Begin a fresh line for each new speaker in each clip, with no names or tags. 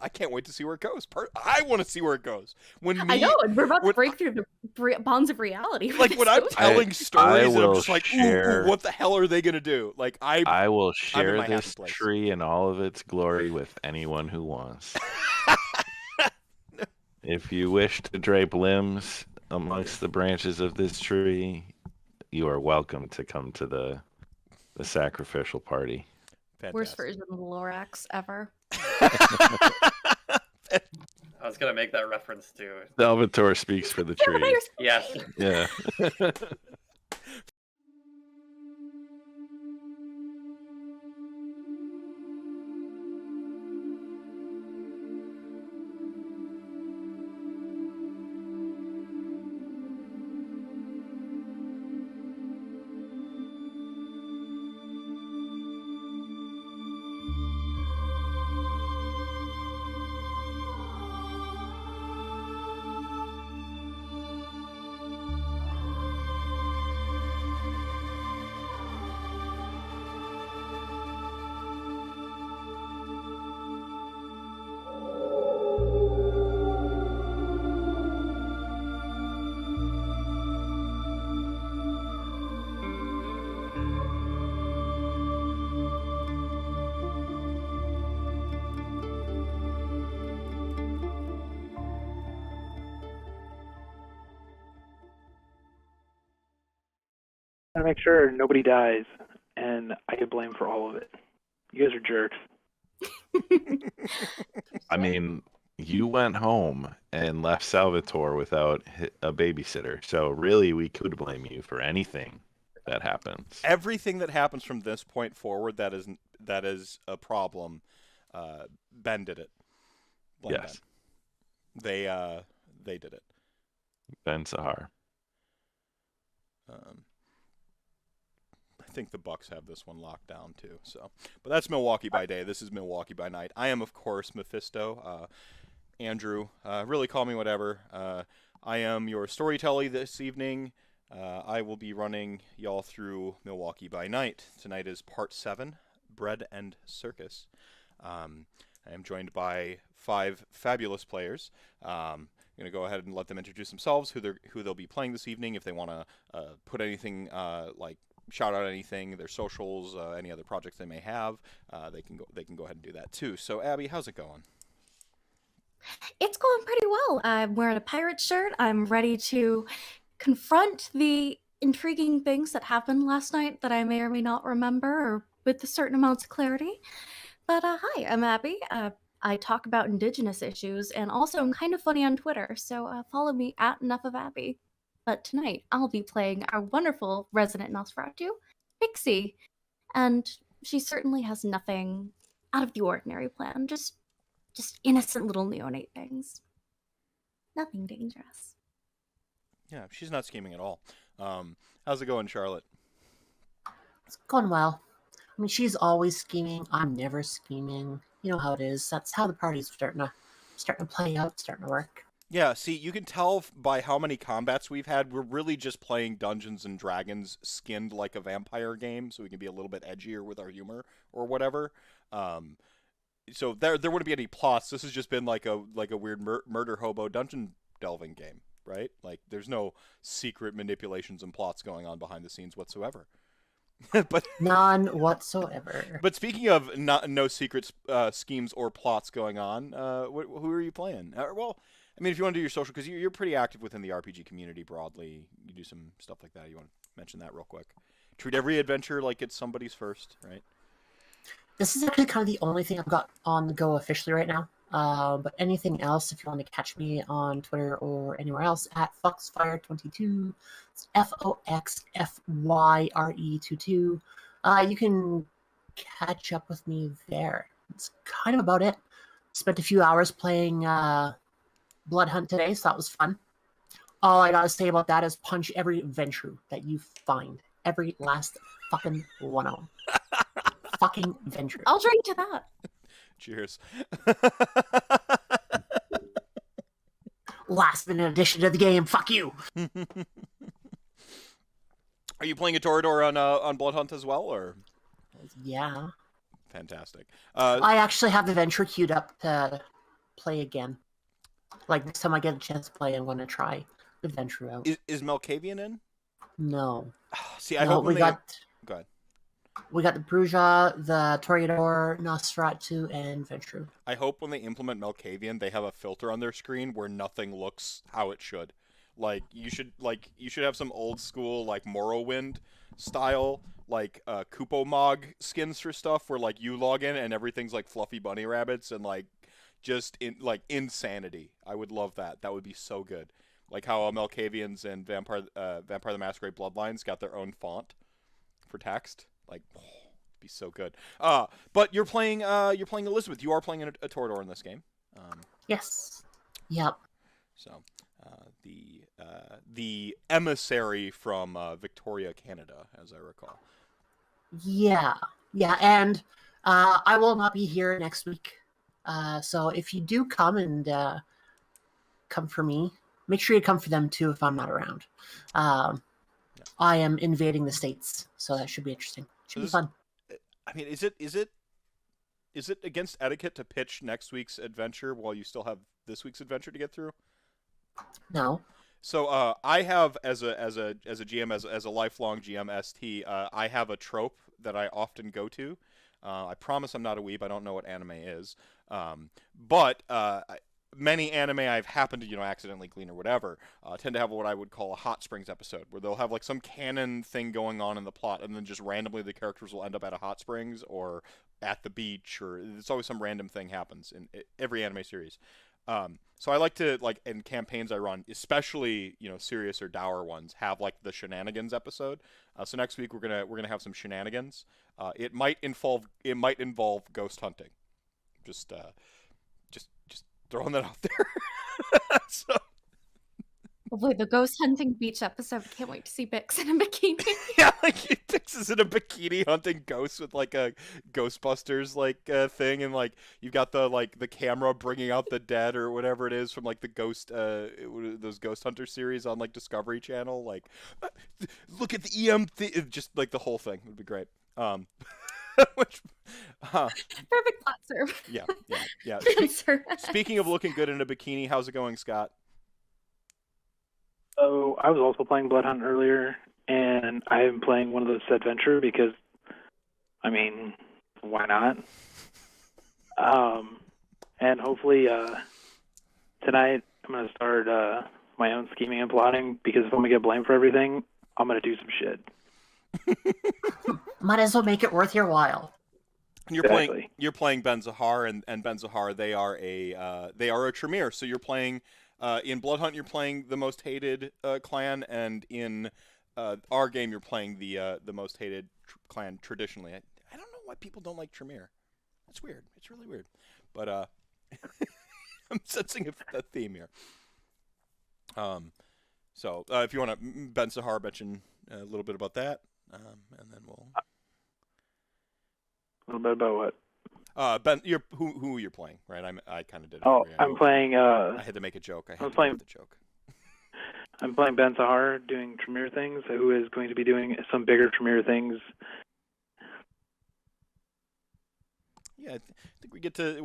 I can't wait to see where it goes. I want to see where it goes.
I know, and we're about to break through the bonds of reality.
Like when I'm telling stories, and I'm just like, ooh, what the hell are they gonna do? Like
I will share this tree in all of its glory with anyone who wants. If you wish to drape limbs amongst the branches of this tree, you are welcome to come to the sacrificial party.
Fantastic. Worst version of the Lorax ever.
I was gonna make that reference too.
Salvatore speaks for the tree.
Yes.
Yeah.
I make sure nobody dies, and I get blamed for all of it. You guys are jerks.
I mean, you went home and left Salvatore without a babysitter, so really we could blame you for anything that happens.
Everything that happens from this point forward that is a problem. Ben did it.
Yes.
Ben. They did it.
Ben Sahar.
I think the Bucks have this one locked down too. So, but that's Milwaukee by day. This is Milwaukee by night. I am, of course, Mephisto. Andrew, really call me whatever. I am your storyteller this evening. I will be running y'all through Milwaukee by night. Tonight is part 7, Bread and Circus. I am joined by 5 fabulous players. I'm going to go ahead and let them introduce themselves, who they'll be playing this evening. If they want to put anything like shout out anything, their socials, any other projects they may have, they can go ahead and do that too. So Abby, how's it going?
It's going pretty well. I'm wearing a pirate shirt. I'm ready to confront the intriguing things that happened last night that I may or may not remember, or with a certain amounts of clarity. But hi, I'm Abby. I talk about Indigenous issues, and also I'm kind of funny on Twitter, so follow me at Enough of Abby. But tonight, I'll be playing our wonderful resident Nosferatu, Pixie. And she certainly has nothing out of the ordinary planned, just innocent little neonate things. Nothing dangerous.
Yeah, she's not scheming at all. How's it going, Charlotte?
It's going well. I mean, she's always scheming. I'm never scheming. You know how it is. That's how the party's starting to play out, starting to work.
Yeah, see, you can tell by how many combats we've had, we're really just playing Dungeons and Dragons skinned like a vampire game, so we can be a little bit edgier with our humor or whatever. So there wouldn't be any plots. This has just been like a weird murder hobo dungeon delving game, right? Like there's no secret manipulations and plots going on behind the scenes whatsoever. But
none whatsoever.
But speaking of no secret schemes or plots going on, who are you playing? Well, I mean, if you want to do your social, because you're pretty active within the RPG community broadly, you do some stuff like that. You want to mention that real quick? Treat every adventure like it's somebody's first, right?
This is actually kind of the only thing I've got on the go officially right now. But anything else, if you want to catch me on Twitter or anywhere else, at Foxfire22, it's FOXFYRE22, you can catch up with me there. It's kind of about it. Spent a few hours playing Blood Hunt today, so that was fun. All I gotta say about that is punch every Ventrue that you find. Every last fucking one of them. Fucking Ventrue.
I'll drink to that.
Cheers.
Last minute addition to the game. Fuck you.
Are you playing a Torador on Blood Hunt as well, or?
Yeah.
Fantastic.
I actually have the Venture queued up to play again. Like, next time I get a chance to play, I'm going to try the Venture out.
Is Malkavian in?
No.
See, I hope when
Go
ahead.
We got the Bruja, the Toreador, Nosferatu, and Venture.
I hope when they implement Malkavian, they have a filter on their screen where nothing looks how it should. Like you should have some old school like Morrowind style like Kupo-Mog skins for stuff where like you log in and everything's like fluffy bunny rabbits and like just insanity. I would love that. That would be so good. Like how Malkavians and Vampire the Masquerade Bloodlines got their own font for text. Like, it'd be so good. But you're playing Elizabeth. You are playing a Toreador in this game.
Yes. Yep.
So, the emissary from Victoria, Canada, as I recall.
Yeah, and I will not be here next week. So if you do come and come for me, make sure you come for them too if I'm not around. I am invading the States, so that should be interesting. Should be fun.
I mean, is it against etiquette to pitch next week's adventure while you still have this week's adventure to get through?
No.
So I have as a GM as a lifelong GM ST, I have a trope that I often go to. I promise I'm not a weeb. I don't know what anime is, but many anime I've happened to accidentally glean or whatever tend to have what I would call a Hot Springs episode, where they'll have like some canon thing going on in the plot, and then just randomly the characters will end up at a hot springs or at the beach, or it's always some random thing happens in every anime series. So I like to, like, in campaigns I run, especially serious or dour ones, have like the shenanigans episode. So next week we're gonna have some shenanigans. It might involve ghost hunting. Just throwing that out there. So.
Wait, the ghost hunting beach episode. Can't wait to see Bix in a bikini.
Yeah, like Bix is in a bikini hunting ghosts with like a Ghostbusters thing, and like you've got the camera bringing out the dead or whatever it is from like the ghost those Ghost Hunter series on like Discovery Channel. Like, look at the EM just like the whole thing would be great. Perfect
plot serve.
Yeah. Speaking of looking good in a bikini, how's it going, Scott?
So I was also playing Bloodhunt earlier, and I am playing one of those adventure because, I mean, why not? And hopefully tonight I'm going to start my own scheming and plotting, because if I'm going to get blamed for everything, I'm going to do some shit.
Might as well make it worth your while.
You're playing Ben Sahar, and Ben Sahar, they are a Tremere. So you're playing in Bloodhunt, you're playing the most hated clan, and in our game, you're playing the most hated clan traditionally. I don't know why people don't like Tremere. That's weird. It's really weird. But I'm sensing a theme here. So if you want to, Ben Sahar mention a little bit about that, and then we'll.
A little bit about what?
Ben, who you're playing, right? I kind of did it.
Oh, I'm playing.
I had to make a joke. I'm playing the joke.
I'm playing Ben Sahar doing Tremere things, who is going to be doing some bigger Tremere things.
Yeah, I think we'll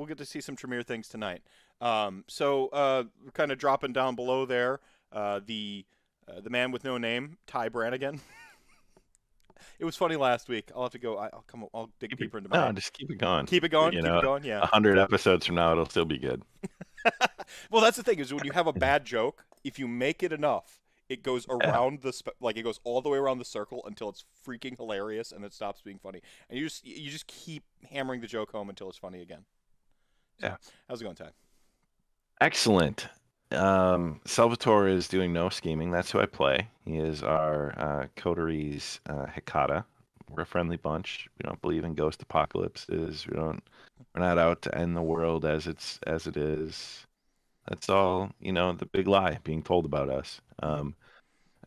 get to see some Tremere things tonight. So kind of dropping down below there, the man with no name, Ty Brannigan. It was funny last week. I'll have to go. I'll dig deeper into my.
No, just keep it going.
Keep it going. Keep it going. Yeah.
100 episodes from now, it'll still be good.
Well, that's the thing, is when you have a bad joke, if you make it enough, it goes around it goes all the way around the circle until it's freaking hilarious and it stops being funny. And you just keep hammering the joke home until it's funny again. So, yeah. How's it going, Ty?
Excellent. Salvatore is doing no scheming. That's who I play. He is our Coterie's Hecata. We're a friendly bunch. We don't believe in ghost apocalypses. We're not out to end the world as it is. That's all, the big lie being told about us.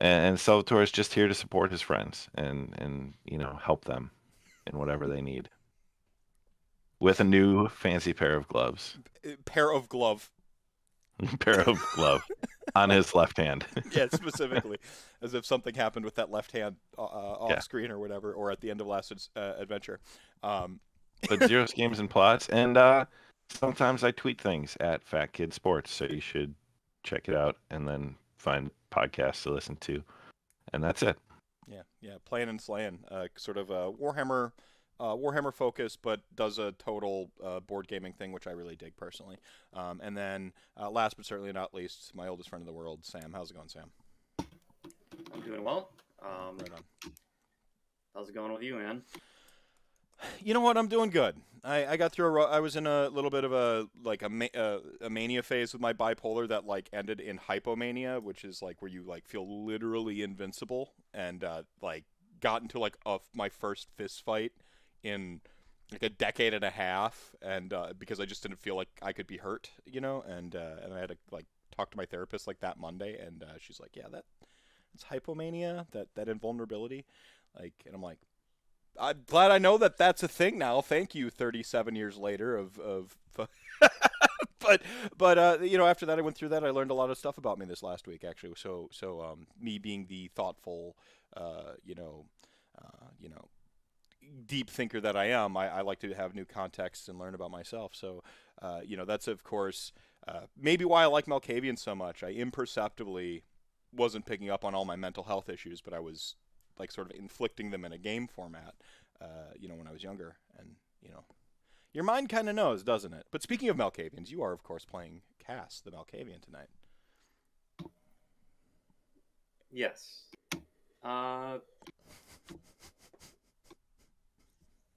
And Salvatore is just here to support his friends and help them in whatever they need. With a new fancy pair of gloves.
Pair of glove
on his left hand.
Yeah, specifically, as if something happened with that left hand off screen or whatever, or at the end of last adventure.
but zero schemes and plots. And sometimes I tweet things at Fat Kid Sports, so you should check it out and then find podcasts to listen to. And that's it.
Yeah, playing and slaying. Sort of a Warhammer focus, but does a total board gaming thing, which I really dig personally. And then last but certainly not least, my oldest friend in the world, Sam. How's it going, Sam?
I'm doing well.
Right on.
How's it going with you, man?
You know what? I'm doing good. I got through. I was in a little bit of a mania phase with my bipolar that like ended in hypomania, which is like where you like feel literally invincible, and like got into like my first fist fight in like a decade and a half, and because I just didn't feel like I could be hurt, and I had to like talk to my therapist like that Monday, and she's like, yeah, it's hypomania, that invulnerability, like, and I'm like, I'm glad I know that that's a thing now. Thank you, 37 years later of but after that I went through that. I learned a lot of stuff about me this last week, actually. So me being the thoughtful, deep thinker that I am, I like to have new contexts and learn about myself. So, that's of course maybe why I like Malkavian so much. I imperceptibly wasn't picking up on all my mental health issues, but I was like sort of inflicting them in a game format, when I was younger. And, your mind kind of knows, doesn't it? But speaking of Malkavians, you are, of course, playing Cass, the Malkavian, tonight.
Yes. I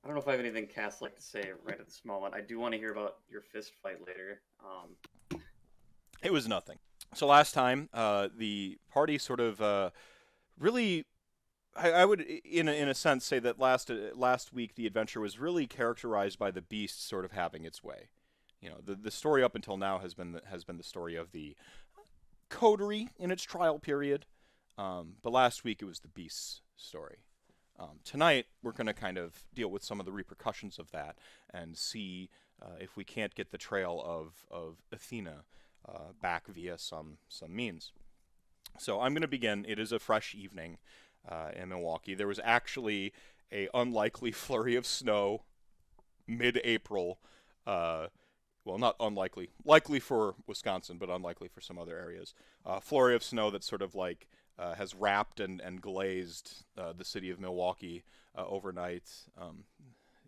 don't know if I have anything Cass-like to say right at this moment. I do want to hear about your fist fight later.
It was nothing. So last time, the party sort of really... I would, in a sense, say that last week the adventure was really characterized by the beast sort of having its way. The story up until now has been the story of the Coterie in its trial period, but last week it was the beast's story. Tonight we're going to kind of deal with some of the repercussions of that and see if we can't get the trail of Athena back via some means. So I'm going to begin. It is a fresh evening. In Milwaukee. There was actually a unlikely flurry of snow mid-April. Well, not unlikely. Likely for Wisconsin, but unlikely for some other areas. Flurry of snow that sort of like has wrapped and glazed the city of Milwaukee overnight.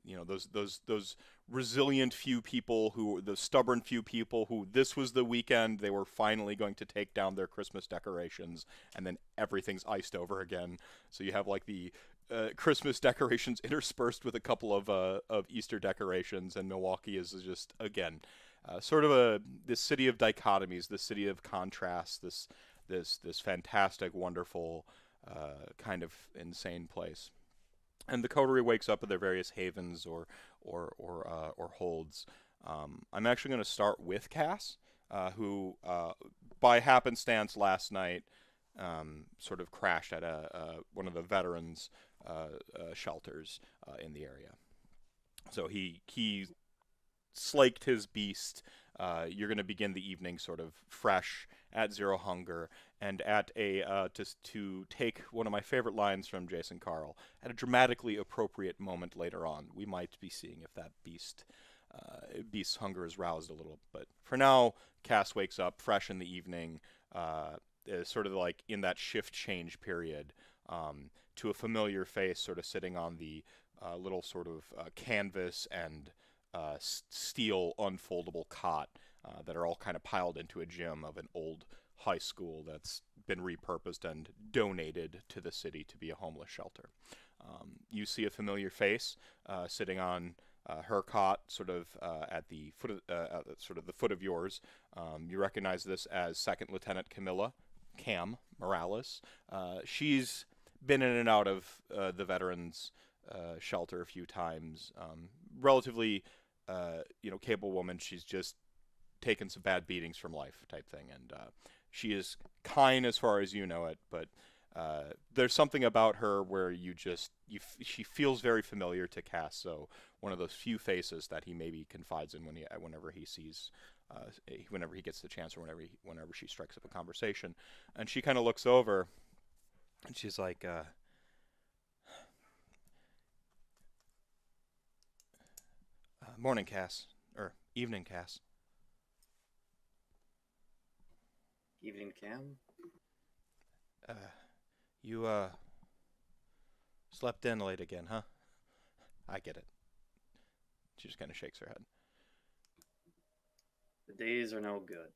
Those resilient few people the stubborn few people who this was the weekend they were finally going to take down their Christmas decorations, and then everything's iced over again. So you have like the Christmas decorations interspersed with a couple of Easter decorations, and Milwaukee is just again sort of this city of dichotomies, this city of contrasts, this fantastic, wonderful kind of insane place. And the Coterie wakes up at their various havens or holds. I'm actually going to start with Cass, who, by happenstance last night, sort of crashed at one of the veterans' shelters in the area. So he slaked his beast. You're going to begin the evening sort of fresh, at zero hunger, and at to take one of my favorite lines from Jason Carl, at a dramatically appropriate moment later on, we might be seeing if that beast's hunger is roused a little. But for now, Cass wakes up fresh in the evening, sort of like in that shift change period, to a familiar face sort of sitting on the little sort of canvas and steel unfoldable cot that are all kind of piled into a gym of an old high school that's been repurposed and donated to the city to be a homeless shelter. You see a familiar face sitting on her cot, sort of at the foot of sort of the foot of yours. You recognize this as Second Lieutenant Cam Morales. She's been in and out of the veterans shelter a few times. Relatively capable woman. She's just taken some bad beatings from life type thing, and she is kind as far as you know it, but there's something about her where she feels very familiar to Cass. So one of those few faces that he maybe confides in whenever he sees, whenever he gets the chance, or whenever she strikes up a conversation. And she kind of looks over, and she's like, Morning, Cass. Or evening, Cass.
Evening, Cam.
You slept in late again, huh? I get it. She just kind of shakes her head.
The days are no good.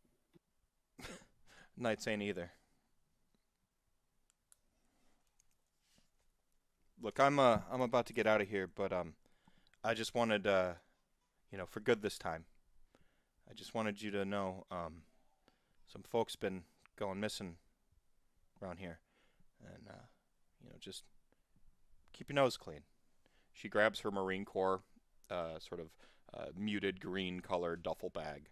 Nights ain't either. Look, I'm about to get out of here, but I just wanted for good this time. I just wanted you to know some folks been going missing around here, and just keep your nose clean. She grabs her Marine Corps muted green colored duffel bag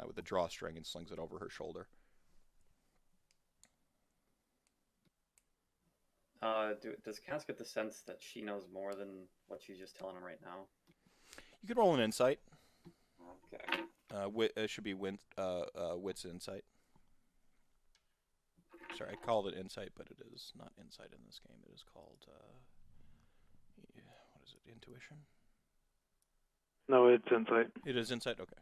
with a drawstring and slings it over her shoulder.
Does Cass get the sense that she knows more than what she's just telling him right now?
You could roll an insight.
Okay.
It should be wits insight. Sorry, I called it insight, but it is not insight in this game. It is called what is it? Intuition?
No, it's insight.
It is insight. Okay.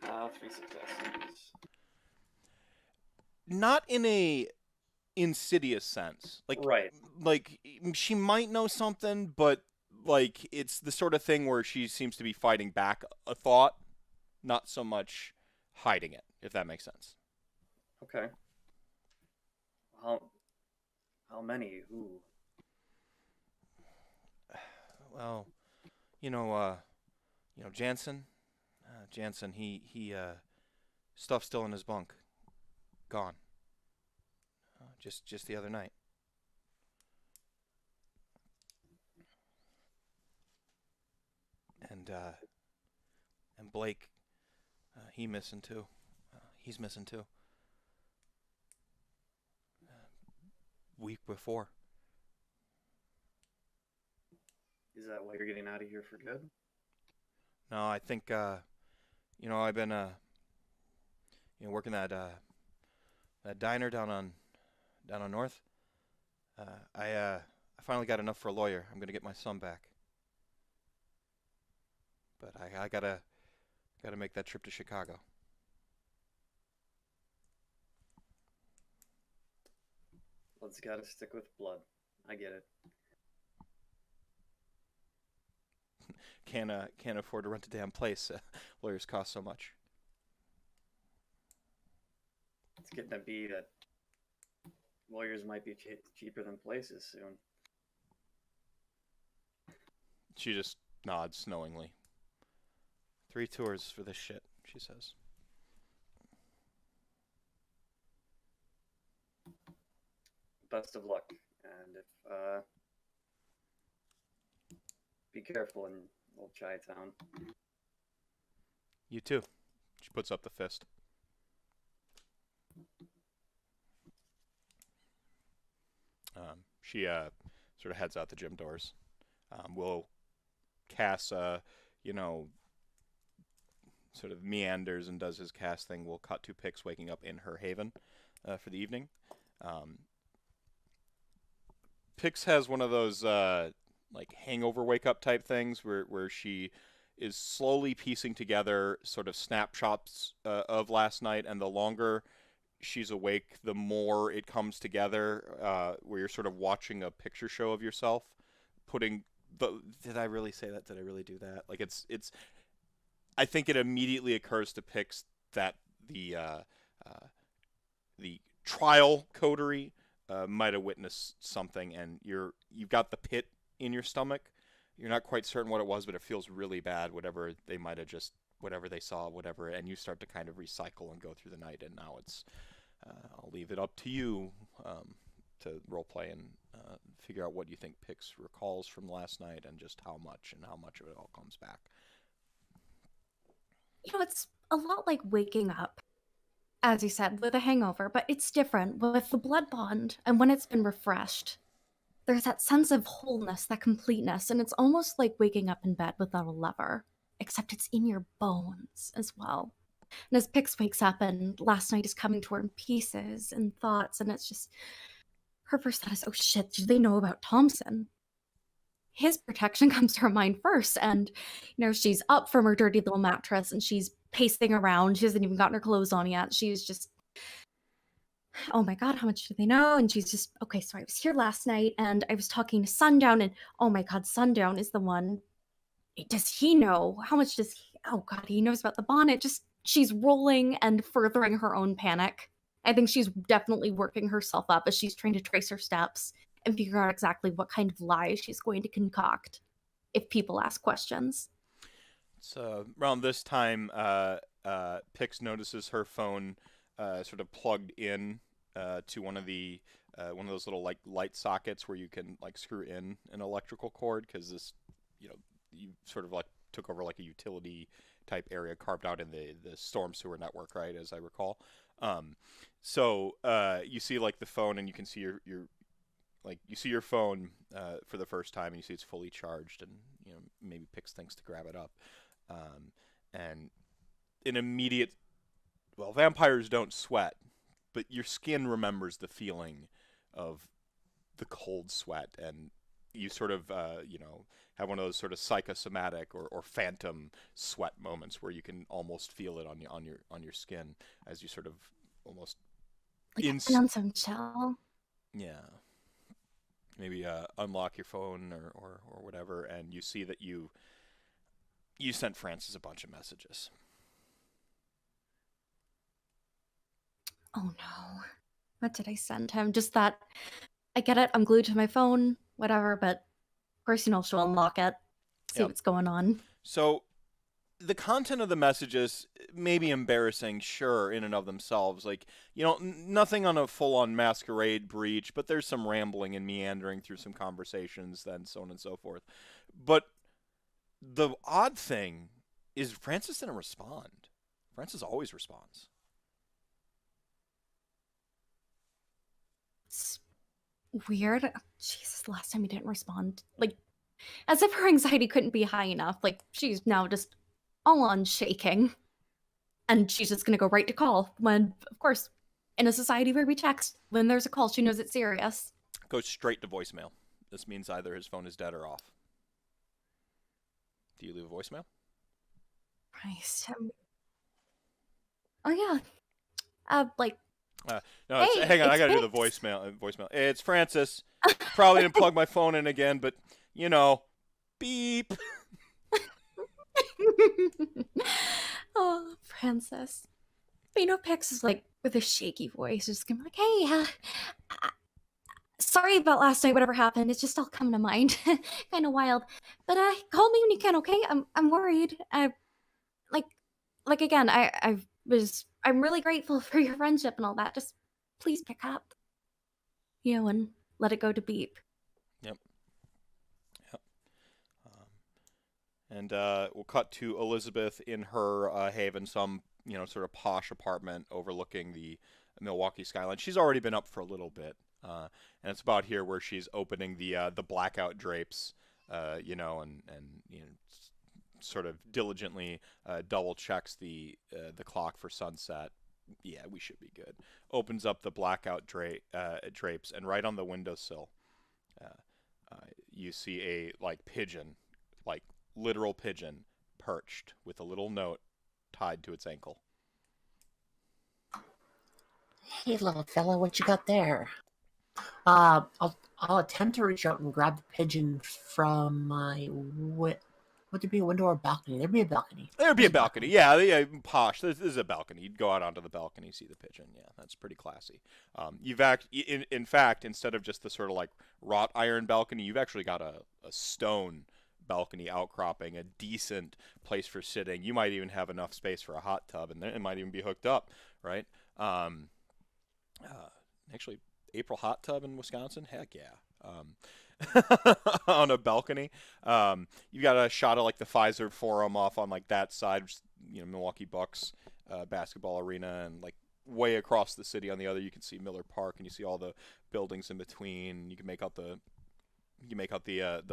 3 successes.
Not in a insidious sense.
Right.
Like she might know something, but like it's the sort of thing where she seems to be fighting back a thought, not so much hiding it, if that makes sense.
Okay. How many? Who?
Well, Jansen. Jansen, he stuff's still in his bunk. Gone. Just the other night. And Blake, he's missing too. Week before.
Is that why you're getting out of here for good?
No, I think I've been working that diner down on North. I finally got enough for a lawyer. I'm gonna get my son back. But I gotta make that trip to Chicago.
Blood's gotta stick with blood. I get it.
Can't afford to rent a damn place. Lawyers cost so much.
It's getting to be that lawyers might be cheaper than places soon.
She just nods knowingly. 3 tours for this shit, she says.
Best of luck, and if be careful in old Chi-Town.
You too. She puts up the fist. She sort of heads out the gym doors. Will Cass, sort of meanders and does his cast thing. We'll cut to Pix waking up in her haven for the evening. Pix has one of those hangover wake up type things where she is slowly piecing together sort of snapshots of last night, and the longer she's awake, the more it comes together, where you're sort of watching a picture show of yourself, did I really say that? Did I really do that? Like it's I think it immediately occurs to Pix that the trial coterie might have witnessed something, and you've got the pit in your stomach. You're not quite certain what it was, but it feels really bad, whatever they might have whatever they saw, whatever, and you start to kind of recycle and go through the night, and now it's, I'll leave it up to you to roleplay and figure out what you think Pix recalls from last night and just how much of it all comes back.
It's a lot like waking up, as you said, with a hangover, but it's different with the blood bond, and when it's been refreshed, there's that sense of wholeness, that completeness, and it's almost like waking up in bed without a lever, except it's in your bones as well. And as Pix wakes up and last night is coming to her in pieces and thoughts, and it's just, her first thought is, oh shit, do they know about Thompson? his protection comes to her mind first. And, she's up from her dirty little mattress and she's pacing around. She hasn't even gotten her clothes on yet. She's just, oh my God, how much do they know? And she's just, okay, so I was here last night and I was talking to Sundown, and oh my God, Sundown is the one. Does he know? How much does he? Oh God, he knows about the bonnet. Just, she's rolling and furthering her own panic. I think she's definitely working herself up as she's trying to trace her steps and figure out exactly what kind of lies she's going to concoct if people ask questions.
So around this time, Pix notices her phone sort of plugged in to one of those little like light sockets where you can like screw in an electrical cord, because this, you sort of like took over like a utility type area carved out in the storm sewer network, right? As I recall. So you see like the phone, and you can see your phone for the first time, and you see it's fully charged, and maybe Pix thinks to grab it up, and an immediate. Well, vampires don't sweat, but your skin remembers the feeling of the cold sweat, and you sort of have one of those sort of psychosomatic or phantom sweat moments where you can almost feel it on your skin as you sort of almost
on some chill.
Yeah. Maybe unlock your phone or whatever, and you see that you sent Francis a bunch of messages.
Oh no. What did I send him? Just that, I get it, I'm glued to my phone, whatever, but of course, she'll unlock it, see what's going on.
So the content of the messages may be embarrassing, sure, in and of themselves. Like, nothing on a full-on masquerade breach, but there's some rambling and meandering through some conversations, then so on and so forth. But the odd thing is Francis didn't respond. Francis always responds.
It's weird. Jesus, the last time he didn't respond. Like, as if her anxiety couldn't be high enough. Like, she's now just all on shaking. And she's just gonna go right to call when, of course, in a society where we text, when there's a call, she knows it's serious.
Goes straight to voicemail. This means either his phone is dead or off. Do you leave a voicemail?
Christ. Oh, yeah.
No, hang on, I gotta do the voicemail. It's Francis. Probably didn't plug my phone in again, but, beep.
Oh, Francis. But Pix is like, with a shaky voice, just gonna be like, hey, sorry about last night, whatever happened. It's just all coming to mind. Kind of wild. But call me when you can, okay? I'm worried. Again, I'm really grateful for your friendship and all that. Just please pick up. And let it go to beep.
Yep. And we'll cut to Elizabeth in her haven, some sort of posh apartment overlooking the Milwaukee skyline. She's already been up for a little bit, and it's about here where she's opening the blackout drapes, and sort of diligently double checks the clock for sunset. Yeah, we should be good. Opens up the blackout drapes, and right on the windowsill, you see a pigeon, literal pigeon, perched with a little note tied to its ankle.
Hey, little fella, what you got there? I'll attempt to reach out and grab the pigeon from my would there be a window or a balcony? There'd be a balcony.
There'd be a balcony. Yeah, posh. This is a balcony. You'd go out onto the balcony, see the pigeon. Yeah, that's pretty classy. In fact, instead of just the sort of wrought iron balcony, you've actually got a stone balcony outcropping, a decent place for sitting. You might even have enough space for a hot tub, and it might even be hooked up, right? Actually, April hot tub in Wisconsin? Heck yeah. On a balcony. You've got a shot of the Pfizer Forum off on that side, Milwaukee Bucks basketball arena, and way across the city on the other you can see Miller Park, and you see all the buildings in between. You can make out the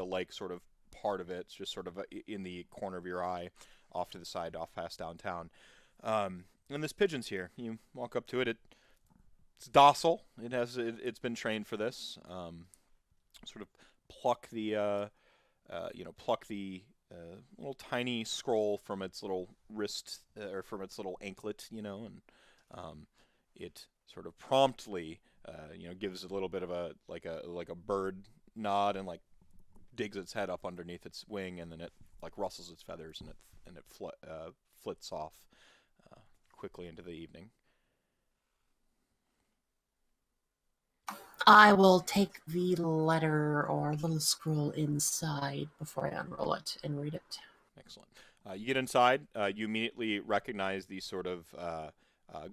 lake sort of part of it. It's just sort of in the corner of your eye off to the side, off past downtown. And this pigeon's here. You walk up to it. It's docile. It's been trained for this. Sort of pluck the pluck the little tiny scroll from its little wrist or from its little anklet, and it sort of promptly, gives a little bit of a bird nod and like digs its head up underneath its wing, and then it like rustles its feathers and it flits off quickly into the evening.
I will take the letter or little scroll inside before I unroll it and read it.
Excellent. You get inside. You immediately recognize the sort of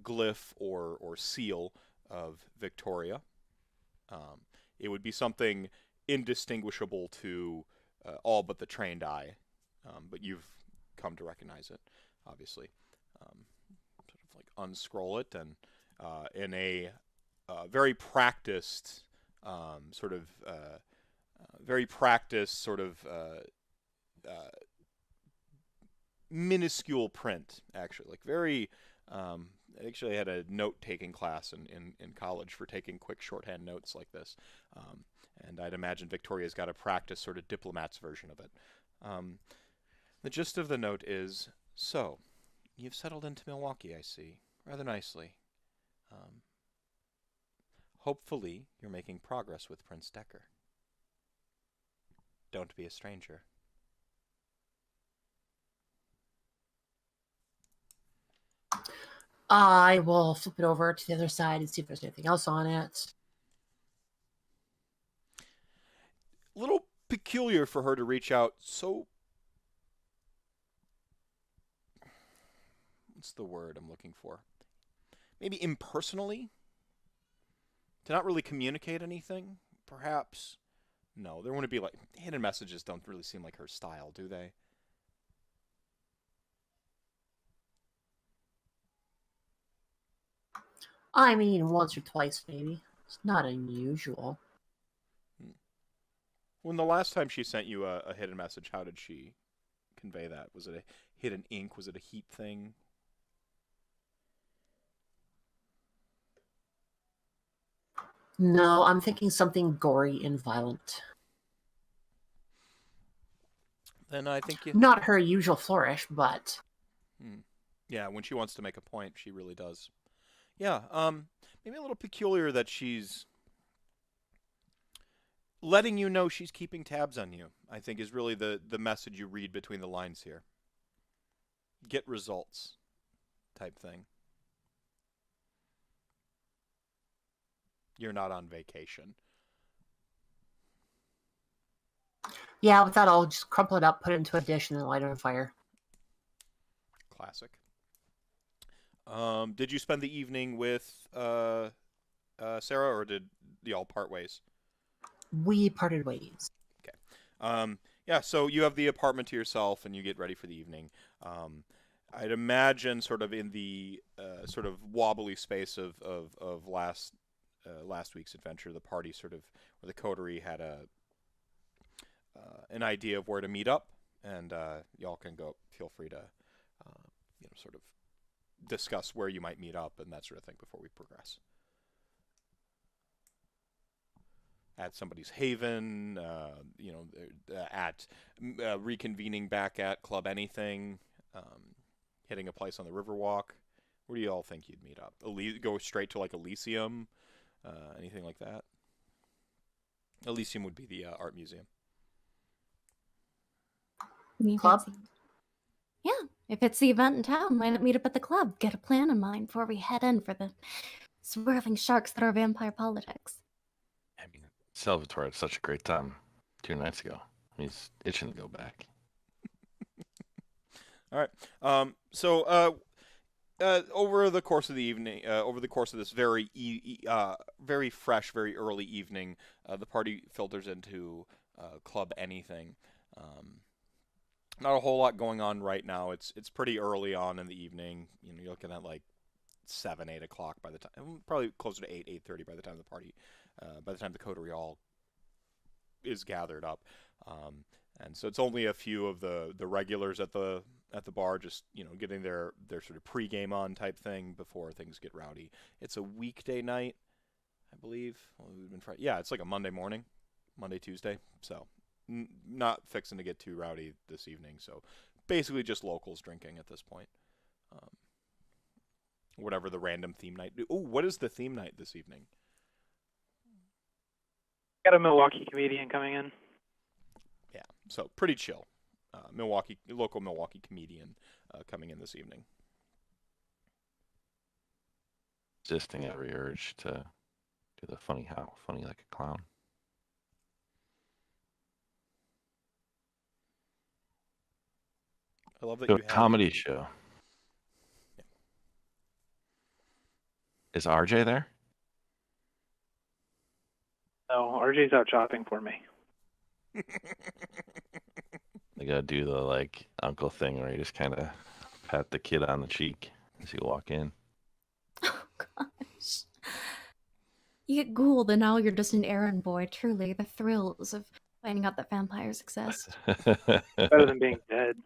glyph or seal of Victoria. It would be something indistinguishable to all but the trained eye, but you've come to recognize it, obviously. Sort of like unscroll it, and in a very practiced minuscule print, actually, like very. I actually had a note-taking class in college for taking quick shorthand notes like this, and I'd imagine Victoria's got a practice sort of diplomat's version of it. The gist of the note is, so, you've settled into Milwaukee, I see, rather nicely. Hopefully, you're making progress with Prince Decker. Don't be a stranger.
I will flip it over to the other side and see if there's anything else on it.
A little peculiar for her to reach out so... What's the word I'm looking for? Maybe impersonally? To not really communicate anything, perhaps? No, there wouldn't be like... Hidden messages don't really seem like her style, do they?
I mean, once or twice, maybe. It's not unusual.
When the last time she sent you a hidden message, how did she convey that? Was it a hidden ink? Was it a heat thing?
No, I'm thinking something gory and violent.
Then I think you...
Not her usual flourish, but...
Yeah, when she wants to make a point, she really does. Yeah, maybe a little peculiar that she's letting you know she's keeping tabs on you, I think is really the message you read between the lines here. Get results type thing. You're not on vacation.
Yeah, with that, I'll just crumple it up, put it into a dish, and then light it on fire.
Classic. Did you spend the evening with Sarah, or did y'all part ways?
We parted ways.
Okay. Yeah, so you have the apartment to yourself, and you get ready for the evening. I'd imagine sort of in the sort of wobbly space of last week's adventure, the party sort of, or the coterie had an idea of where to meet up, and y'all can go, feel free to, sort of discuss where you might meet up and that sort of thing before we progress. At somebody's haven, at reconvening back at Club Anything, hitting a place on the Riverwalk. Where do you all think you'd meet up? Go straight to like Elysium, anything like that? Elysium would be the art museum.
Club?
Yeah, if it's the event in town, why not meet up at the club? Get a plan in mind before we head in for the swirling sharks that are vampire politics.
I mean, Salvatore had such a great time 2 nights ago. He's itching to go back.
All right. So over the course of the evening, over the course of this very fresh, very early evening, the party filters into Club Anything. Not a whole lot going on right now. It's pretty early on in the evening. You're looking at like 7, 8 o'clock by the time, probably closer to 8:30 by the time the coterie all is gathered up. And so it's only a few of the regulars at the bar, just getting their sort of pregame on type thing before things get rowdy. It's a weekday night, I believe. Well, we've been Friday. Yeah, it's like a Monday morning, Monday, Tuesday. So not fixing to get too rowdy this evening. So basically just locals drinking at this point. Whatever the random theme night. Oh, what is the theme night this evening?
Got a Milwaukee comedian coming in.
Yeah, so pretty chill. Local Milwaukee comedian coming in this evening.
Resisting every urge to do the funny like a clown.
I love that
Do
you
a
have
comedy show.
Yeah.
Is RJ there?
No, RJ's out shopping for me.
They gotta do the like uncle thing where you just kind of pat the kid on the cheek as you walk in.
Oh gosh. You get ghouled and now you're just an errand boy. Truly, the thrills of finding out that vampires exist.
Better than being dead.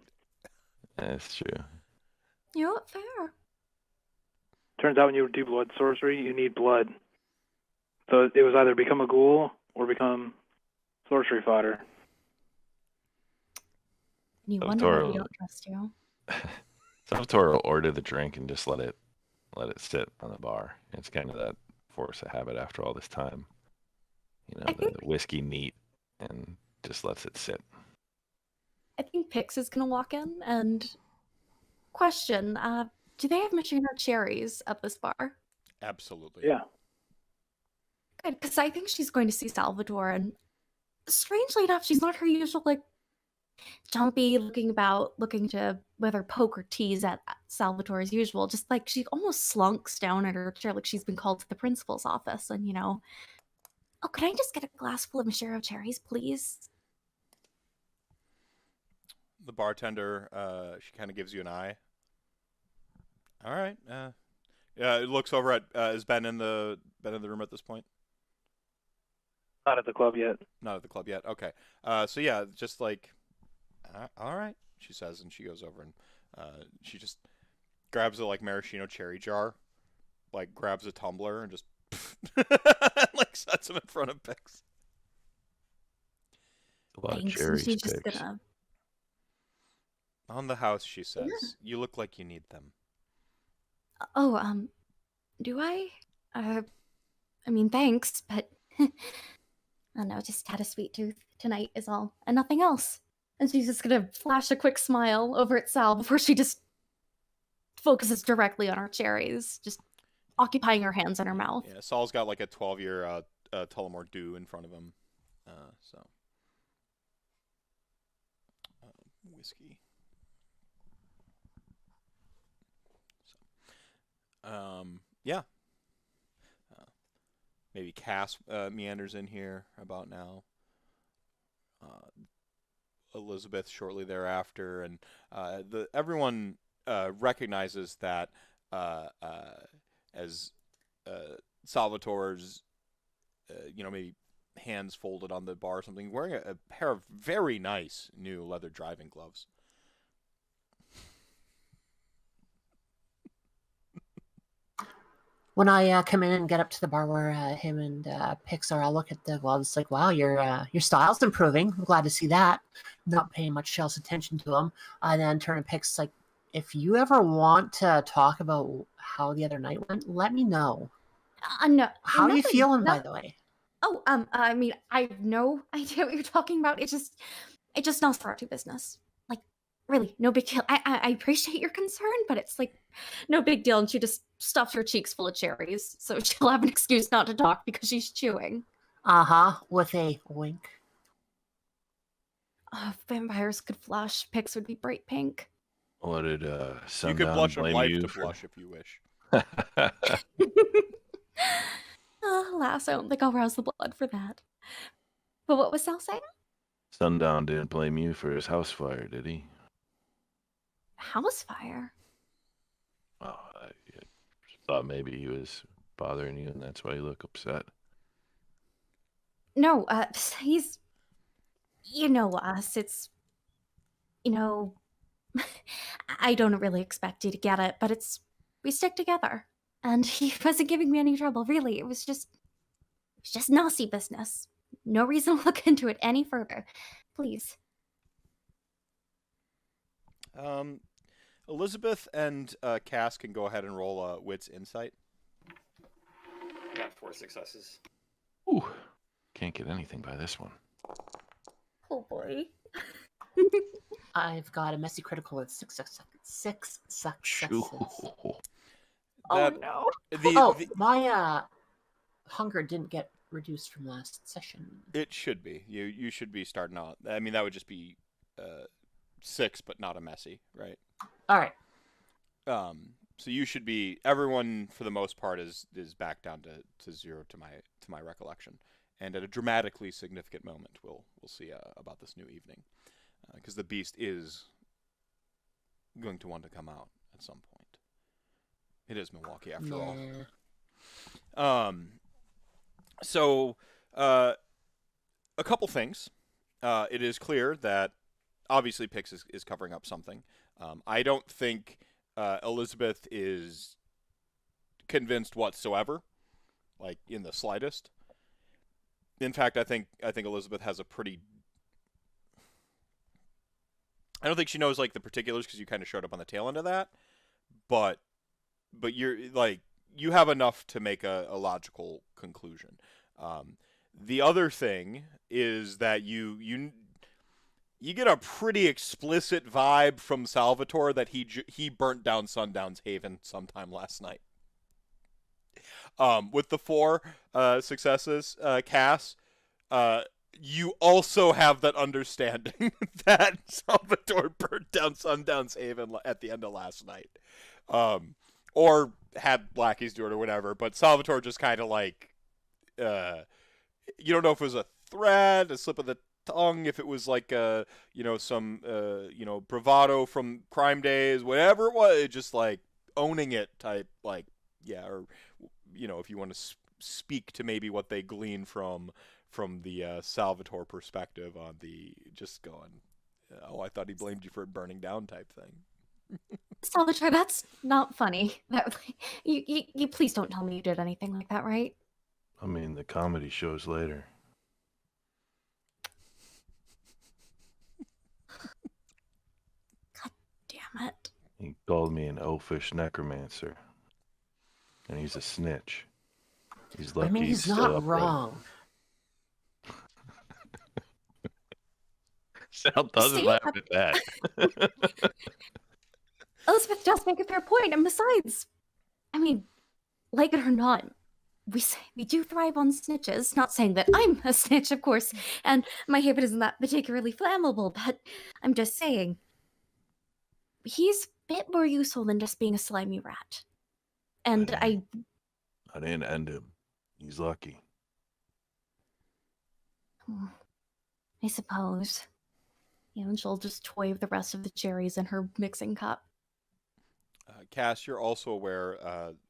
That's true.
You know what? Fair.
Turns out when you do blood sorcery, you need blood. So it was either become a ghoul or become sorcery fodder.
And you wonder why we
Salvatore.
don't trust you.
Salvatore will order the drink and just let it sit on the bar. It's kind of that force of habit after all this time. You know,
I
the
think-
whiskey neat and just lets it sit.
I think Pix is gonna walk in and question, do they have machine or cherries at this bar?
Absolutely.
Yeah.
Good, because I think she's going to see Salvatore, and strangely enough, she's not her usual, like, jumpy, looking about, looking to whether poke or tease at Salvatore as usual. Just like she almost slunks down at her chair like she's been called to the principal's office, and, oh, could I just get a glass full of Mashiro cherries, please?
The bartender, she kind of gives you an eye. All right. Yeah, it looks over at is Ben in the room at this point?
Not at the club yet.
Not at the club yet. Okay. So yeah, just like, all right, she says, and she goes over and she just grabs a like maraschino cherry jar, like grabs a tumbler and just like sets them in front of Pix.
A lot of
Thanks, and
cherries
she's just
picks.
gonna...
On the house, she says, you look like you need them.
Oh, do I? I mean, thanks, but I don't know, just had a sweet tooth tonight is all, and nothing else. And she's just gonna flash a quick smile over at Sal before she just focuses directly on her cherries, just occupying her hands in her mouth.
Yeah, Saul's got like a 12-year Tullamore Dew in front of him. Whiskey. Yeah. Maybe Cass meanders in here about now. Elizabeth shortly thereafter, and everyone recognizes that as Salvatore's, maybe hands folded on the bar or something, wearing a pair of very nice new leather driving gloves.
When I come in and get up to the bar where him and Pix are, I'll look at the gloves like, wow, your style's improving. I'm glad to see that. Not paying much else attention to him. I then turn to Pix like, if you ever want to talk about how the other night went, let me know.
No.
How are you
nothing-
feeling,
no-
by the way?
Oh, I mean, I have no idea what you're talking about. It just Nosferatu business. Like, really, no big deal. I appreciate your concern, but it's like no big deal. And she just stuffs her cheeks full of cherries, so she'll have an excuse not to talk because she's chewing.
With a wink.
Oh, if vampires could blush, Pix would be bright pink.
What did
You
Sundown
could blush of
blame
life
you
to
for?
blush if you wish.
Alas, I don't think I'll rouse the blood for that. But what was Sal saying?
Sundown didn't blame you for his house fire, did he?
House fire?
Oh, I thought maybe he was bothering you, and that's why you look upset.
No, he's... You know us, it's... I don't really expect you to get it, but it's... We stick together. And he wasn't giving me any trouble, really. It was just Nazi business. No reason to look into it any further. please.
Elizabeth and Cass can go ahead and roll Wits Insight.
I got 4 successes.
Ooh, can't get anything by this one.
Oh boy.
I've got a messy critical with six successes.
Oh no.
My hunger didn't get reduced from last session.
It should be. You should be starting out. I mean, that would just be 6, but not a messy, right?
All right.
So you should be. Everyone, for the most part, is back down to 0 to my recollection, and at a dramatically significant moment, we'll see about this new evening, because the beast is going to want to come out at some point. It is Milwaukee after all. So, a couple things. It is clear that obviously Pix is covering up something. I don't think Elizabeth is convinced whatsoever, like in the slightest. In fact, I think Elizabeth has a pretty. I don't think she knows like the particulars because you kind of showed up on the tail end of that, but you're like you have enough to make a logical conclusion. The other thing is that you get a pretty explicit vibe from Salvatore that he burnt down Sundown's Haven sometime last night. With the 4 successes, Cass, you also have that understanding that Salvatore burnt down Sundown's Haven at the end of last night. Or had Blackies do it or whatever, but Salvatore just kind of like, you don't know if it was a threat, a slip of the tongue, if it was like some bravado from crime days, whatever it was, just like owning it type, like, yeah, or if you want to speak to maybe what they glean from the Salvatore perspective on the just going, I thought he blamed you for it burning down type thing.
Salvatore, that's not funny. You please don't tell me you did anything like that, right?
I mean, the comedy shows later.
God damn it.
He called me an oafish necromancer. And he's a snitch. He's lucky
he's
still
not
upright.
wrong.
Sal doesn't laugh at that.
Elizabeth does make a fair point, and besides, I mean, like it or not, we do thrive on snitches. Not saying that I'm a snitch, of course, and my haven isn't that particularly flammable, but I'm just saying, he's a bit more useful than just being a slimy rat. And
I didn't end him. He's lucky.
I suppose. And she'll just toy with the rest of the cherries in her mixing cup.
Cass, you're also aware,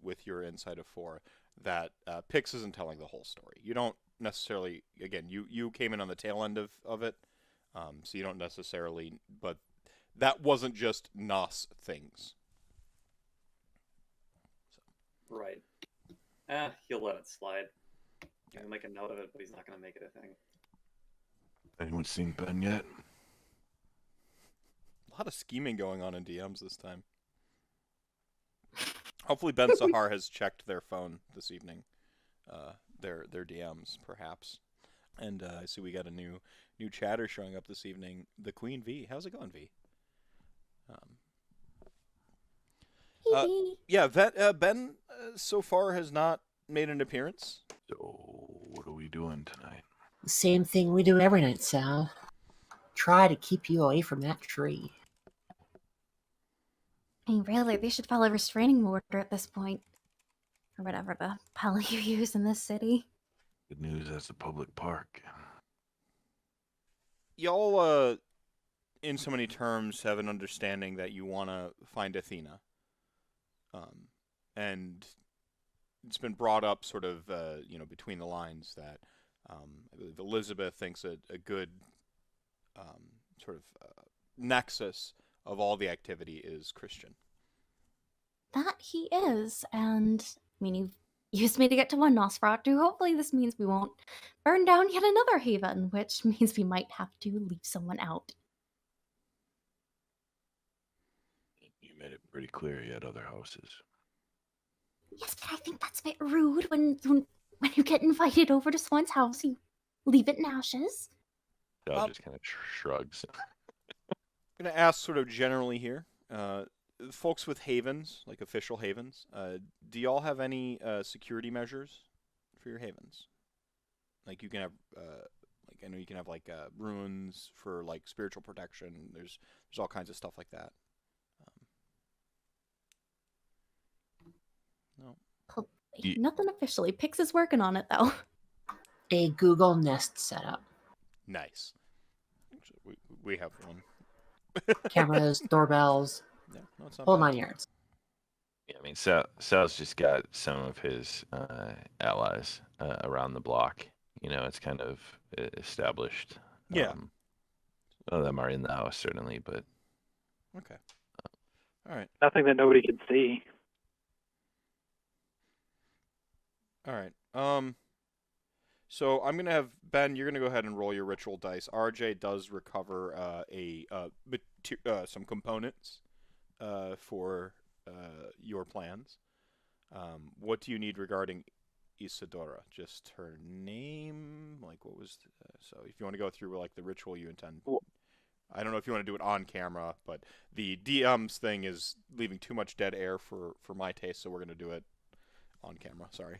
with your insight of 4, that Pix isn't telling the whole story. You don't necessarily, again, you came in on the tail end of it, so you don't necessarily, but that wasn't just Nos things. So.
Right. He'll let it slide. He'll make a note of it, but he's not going to make it a thing.
Anyone seen Ben yet?
A lot of scheming going on in DMs this time. Hopefully Ben Sahar has checked their phone this evening. Their DMs, perhaps. And I see we got a new chatter showing up this evening. The Queen V. How's it going, V? Yeah, Ben so far has not made an appearance.
So, what are we doing tonight?
The same thing we do every night, Sal. Try to keep you away from that tree.
I mean, really, they should follow restraining order at this point. Or whatever the hell you use in this city.
Good news, that's a public park.
Y'all, in so many terms, have an understanding that you want to find Athena. And it's been brought up sort of, between the lines that I believe Elizabeth thinks a good sort of nexus of all the activity is Christian.
That he is, and I mean, used me to get to one Nosferatu. Hopefully this means we won't burn down yet another haven, which means we might have to leave someone out.
You made it pretty clear you had other houses.
Yes, but I think that's a bit rude when you get invited over to someone's house, you leave it in ashes.
Dal just kind of shrugs.
I'm going to ask sort of generally here. Folks with havens, like official havens, do y'all have any security measures for your havens? Like you can have, like I know you can have like runes for like spiritual protection. There's all kinds of stuff like that. No.
Nothing officially. Pix is working on it though.
A Google Nest setup.
Nice. We have one.
Cameras, doorbells,
Yeah, no, it's not
whole
bad.
9 yards.
Yeah, I mean, Sal's just got some of his allies around the block. You know, it's kind of established.
Yeah.
Some of them are in the house, certainly, but...
Okay. All right.
Nothing that nobody can see.
All right. So I'm gonna have Ben. You're gonna go ahead and roll your ritual dice. RJ does recover some components for your plans. What do you need regarding Isadora? Just her name. Like what was? So if you want to go through like the ritual you intend. I don't know if you want to do it on camera, but the DM's thing is leaving too much dead air for my taste, so we're gonna do it on camera. Sorry.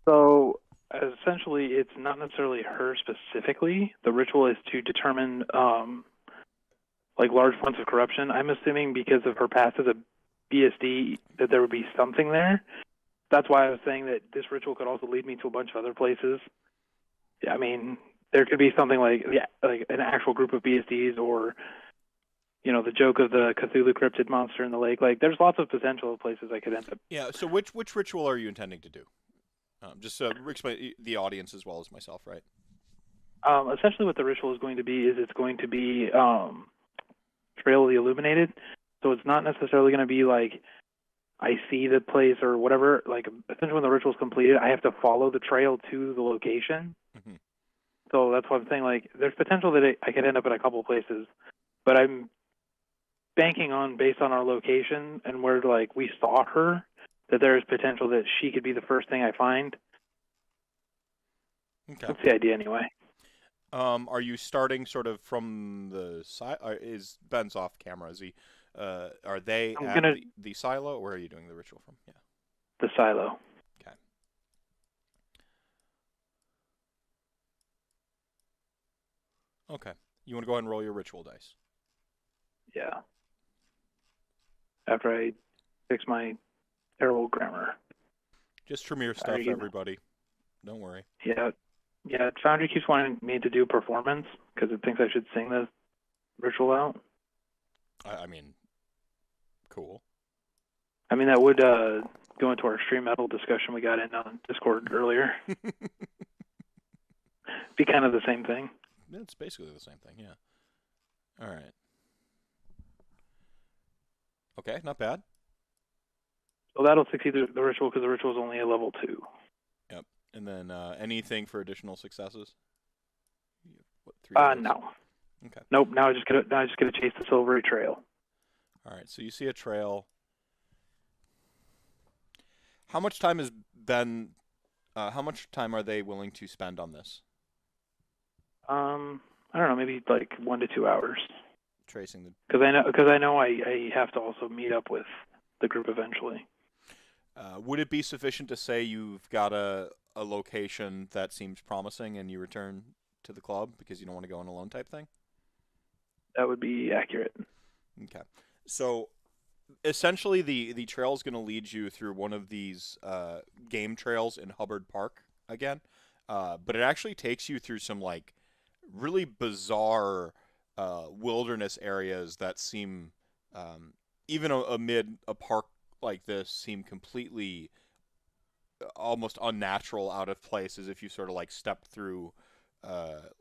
So essentially, it's not necessarily her specifically. The ritual is to determine like large points of corruption. I'm assuming because of her past as a BSD that there would be something there. That's why I was saying that this ritual could also lead me to a bunch of other places. Yeah, I mean, there could be something like an actual group of BSDs, or you know, the joke of the Cthulhu cryptid monster in the lake. Like, there's lots of potential places I could end up.
Yeah. So which ritual are you intending to do? Just explain the audience as well as myself, right?
Essentially, what the ritual is going to be is it's going to be Trail of the Illuminated. So it's not necessarily going to be like I see the place or whatever. Like, essentially, when the ritual is completed, I have to follow the trail to the location.
Mm-hmm.
So that's why I'm saying, like, there's potential that I could end up in a couple places, but I'm banking on, based on our location and where like we saw her, that there is potential that she could be the first thing I find.
Okay.
That's the idea, anyway.
Are you starting sort of from the side? Is Ben's off camera? Is he? Are they at the silo, or where are you doing the ritual from? Yeah.
The silo.
Okay. Okay. You want to go ahead and roll your ritual dice?
Yeah. After I fix my terrible grammar.
Just Tremere stuff, everybody. Don't worry.
Yeah. Yeah, Foundry keeps wanting me to do performance because it thinks I should sing the ritual out.
I mean, cool.
I mean, that would go into our stream metal discussion we got in on Discord earlier. Be kind of the same thing.
It's basically the same thing, yeah. All right. Okay, not bad.
So that'll succeed the ritual because the ritual is only a level 2.
Yep. And then anything for additional successes? What, 3
No.
Okay.
Nope. Now I just gotta chase the silvery trail.
All right. So you see a trail. How much time has been? How much time are they willing to spend on this?
I don't know. Maybe like 1 to 2 hours.
Tracing the.
Because I know I have to also meet up with the group eventually.
Would it be sufficient to say you've got a location that seems promising and you return to the club because you don't want to go on alone type thing?
That would be accurate.
Okay. So essentially the trail is going to lead you through one of these game trails in Hubbard Park again. But it actually takes you through some like really bizarre wilderness areas that seem, even amid a park like this, seem completely almost unnatural, out of place, as if you sort of like stepped through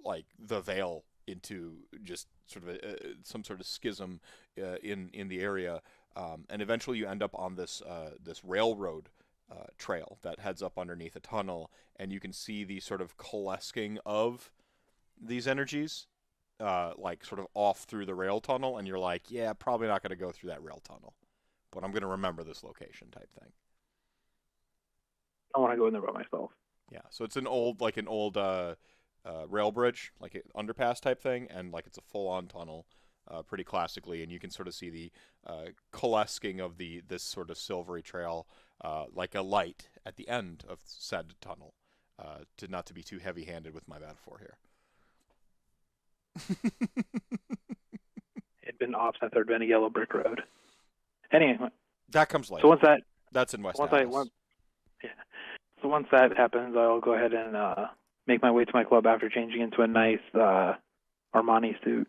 like the veil into just sort of some sort of schism in the area, and eventually you end up on this this railroad trail that heads up underneath a tunnel, and you can see the sort of coalescing of these energies, like sort of off through the rail tunnel, and you're like, yeah, probably not going to go through that rail tunnel, but I'm going to remember this location type thing.
I want to go in there by myself.
Yeah, so it's an old rail bridge, like an underpass type thing, and like it's a full-on tunnel, pretty classically, and you can sort of see the coalescing of this sort of silvery trail, like a light at the end of said tunnel, not to be too heavy-handed with my metaphor here.
It'd been off since there'd been a yellow brick road. Anyway,
that comes later.
so once
that's in West
once
Dallas.
So once that happens, I'll go ahead and make my way to my club after changing into a nice Armani suit.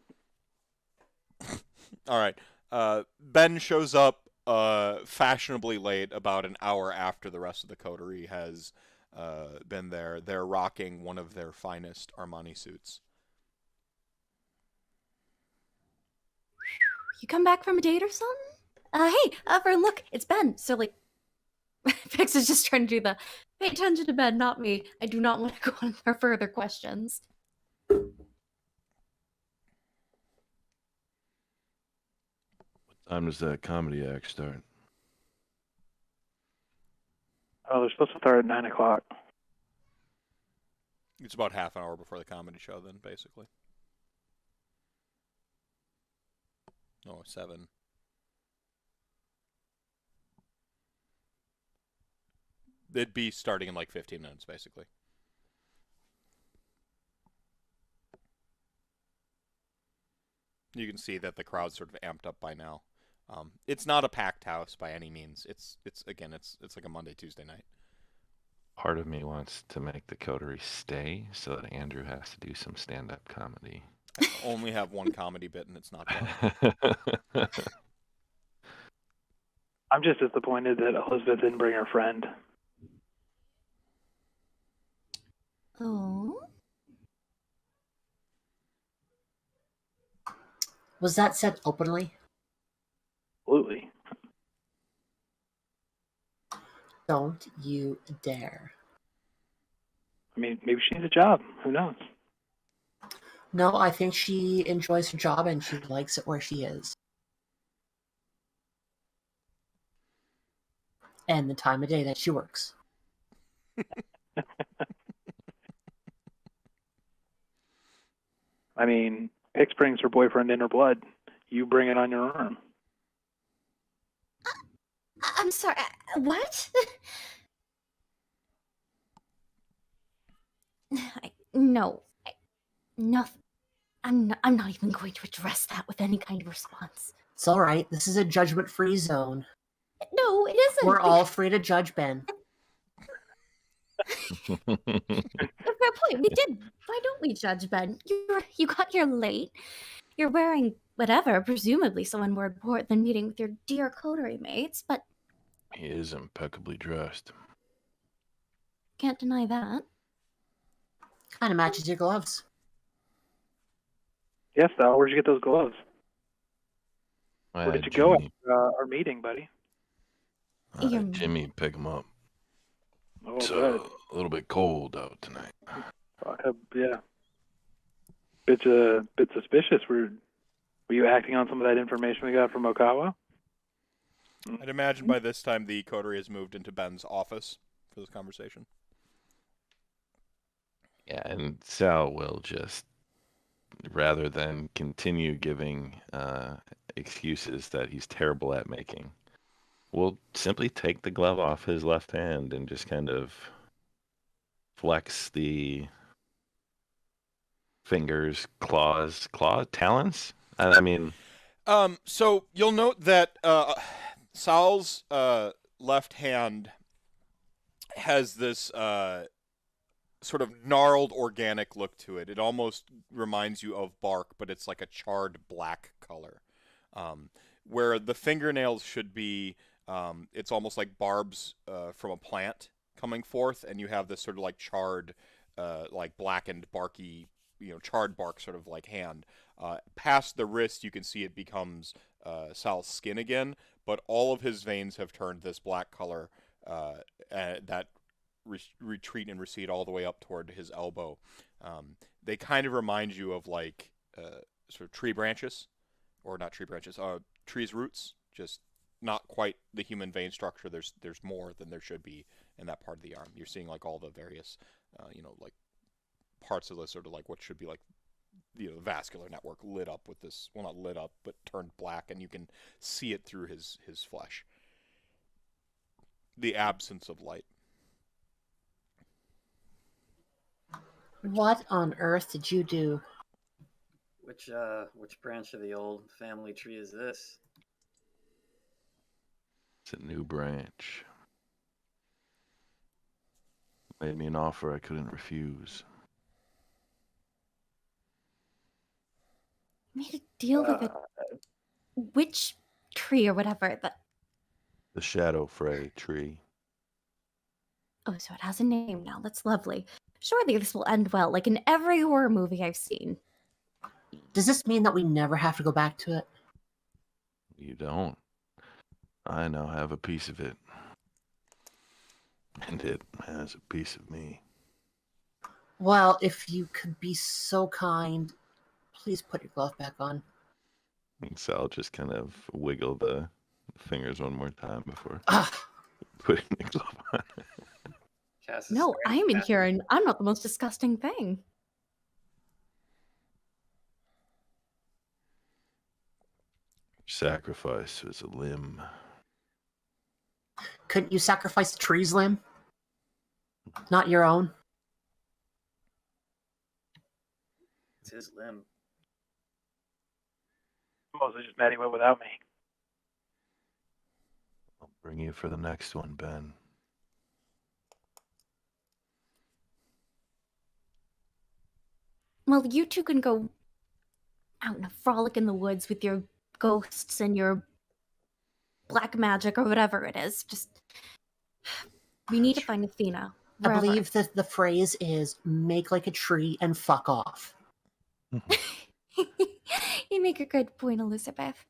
All right. Ben shows up fashionably late, about an hour after the rest of the coterie has been there. They're rocking one of their finest Armani suits.
You come back from a date or something? Hey, everyone, look, it's Ben. So, like, Pix is just trying to do the, pay attention to Ben, not me. I do not want to go on for further questions.
What time does that comedy act start?
Oh, they're supposed to start at 9 o'clock.
It's about half an hour before the comedy show, then, basically. No, 7. It'd be starting in like 15 minutes, basically. You can see that the crowd's sort of amped up by now. It's not a packed house by any means. It's like a Monday, Tuesday night.
Part of me wants to make the coterie stay so that Andrew has to do some stand-up comedy.
I only have one comedy bit, and it's not bad.
I'm just disappointed that Elizabeth didn't bring her friend.
Oh?
Was that said openly?
Absolutely.
Don't you dare.
I mean, maybe she needs a job. Who knows?
No, I think she enjoys her job and she likes it where she is. And the time of day that she works.
I mean, Pix brings her boyfriend in her blood. You bring it on your arm.
I'm sorry, what? No. Nothing. I'm not even going to address that with any kind of response.
It's all right. This is a judgment-free zone.
No, it isn't.
We're all free to judge Ben.
Fair point. We did. Why don't we judge Ben? You got here late. You're wearing whatever, presumably someone more important than meeting with your dear coterie mates, but
He is impeccably dressed.
can't deny that.
Kind of matches your gloves.
Yes, Sal, where'd you get those gloves? Where did you go
Jimmy,
at our meeting, buddy?
Jimmy pick him up.
Oh,
It's
good.
a little bit cold out tonight.
Yeah. Bit suspicious. Were you acting on some of that information we got from Okawa?
I'd imagine by this time the coterie has moved into Ben's office for this conversation.
Yeah, and Sal will just, rather than continue giving excuses that he's terrible at making, will simply take the glove off his left hand and just kind of flex the fingers, talons? I mean...
So you'll note that Sal's left hand has this sort of gnarled organic look to it. It almost reminds you of bark, but it's like a charred black color. Where the fingernails should be, it's almost like barbs from a plant coming forth, and you have this sort of like charred, like blackened, barky, charred bark sort of like hand. Past the wrist, you can see it becomes Sal's skin again, but all of his veins have turned this black color that retreat and recede all the way up toward his elbow. They kind of remind you of like sort of tree branches, or not tree branches, trees' roots, just not quite the human vein structure. There's more than there should be in that part of the arm. You're seeing like all the various, like parts of the sort of like what should be like, the vascular network lit up with this, well, not lit up, but turned black, and you can see it through his flesh. The absence of light.
What on earth did you do?
Which branch of the old family tree is this?
It's a new branch. Made me an offer I couldn't refuse.
Made a deal with it. Which tree or whatever that.
The Shadow Fray tree.
Oh, so it has a name now. That's lovely. Surely this will end well, like in every horror movie I've seen.
Does this mean that we never have to go back to it?
You don't. I now have a piece of it. And it has a piece of me.
Well, if you could be so kind, please put your glove back on.
And Sal just kind of wiggle the fingers one more time before
Ugh.
putting the glove on.
Cass is
No,
staring
I'm in
at
here
me.
and I'm not the most disgusting thing.
Sacrifice was a limb.
Couldn't you sacrifice the tree's limb? Not your own?
It's his limb.
Mostly just mad he went without me.
I'll bring you for the next one, Ben.
Well, you two can go out in a frolic in the woods with your ghosts and your black magic or whatever it is. Just, we need to find Athena.
I
Wherever.
believe that the phrase is make like a tree and fuck off.
You make a good point, Elizabeth.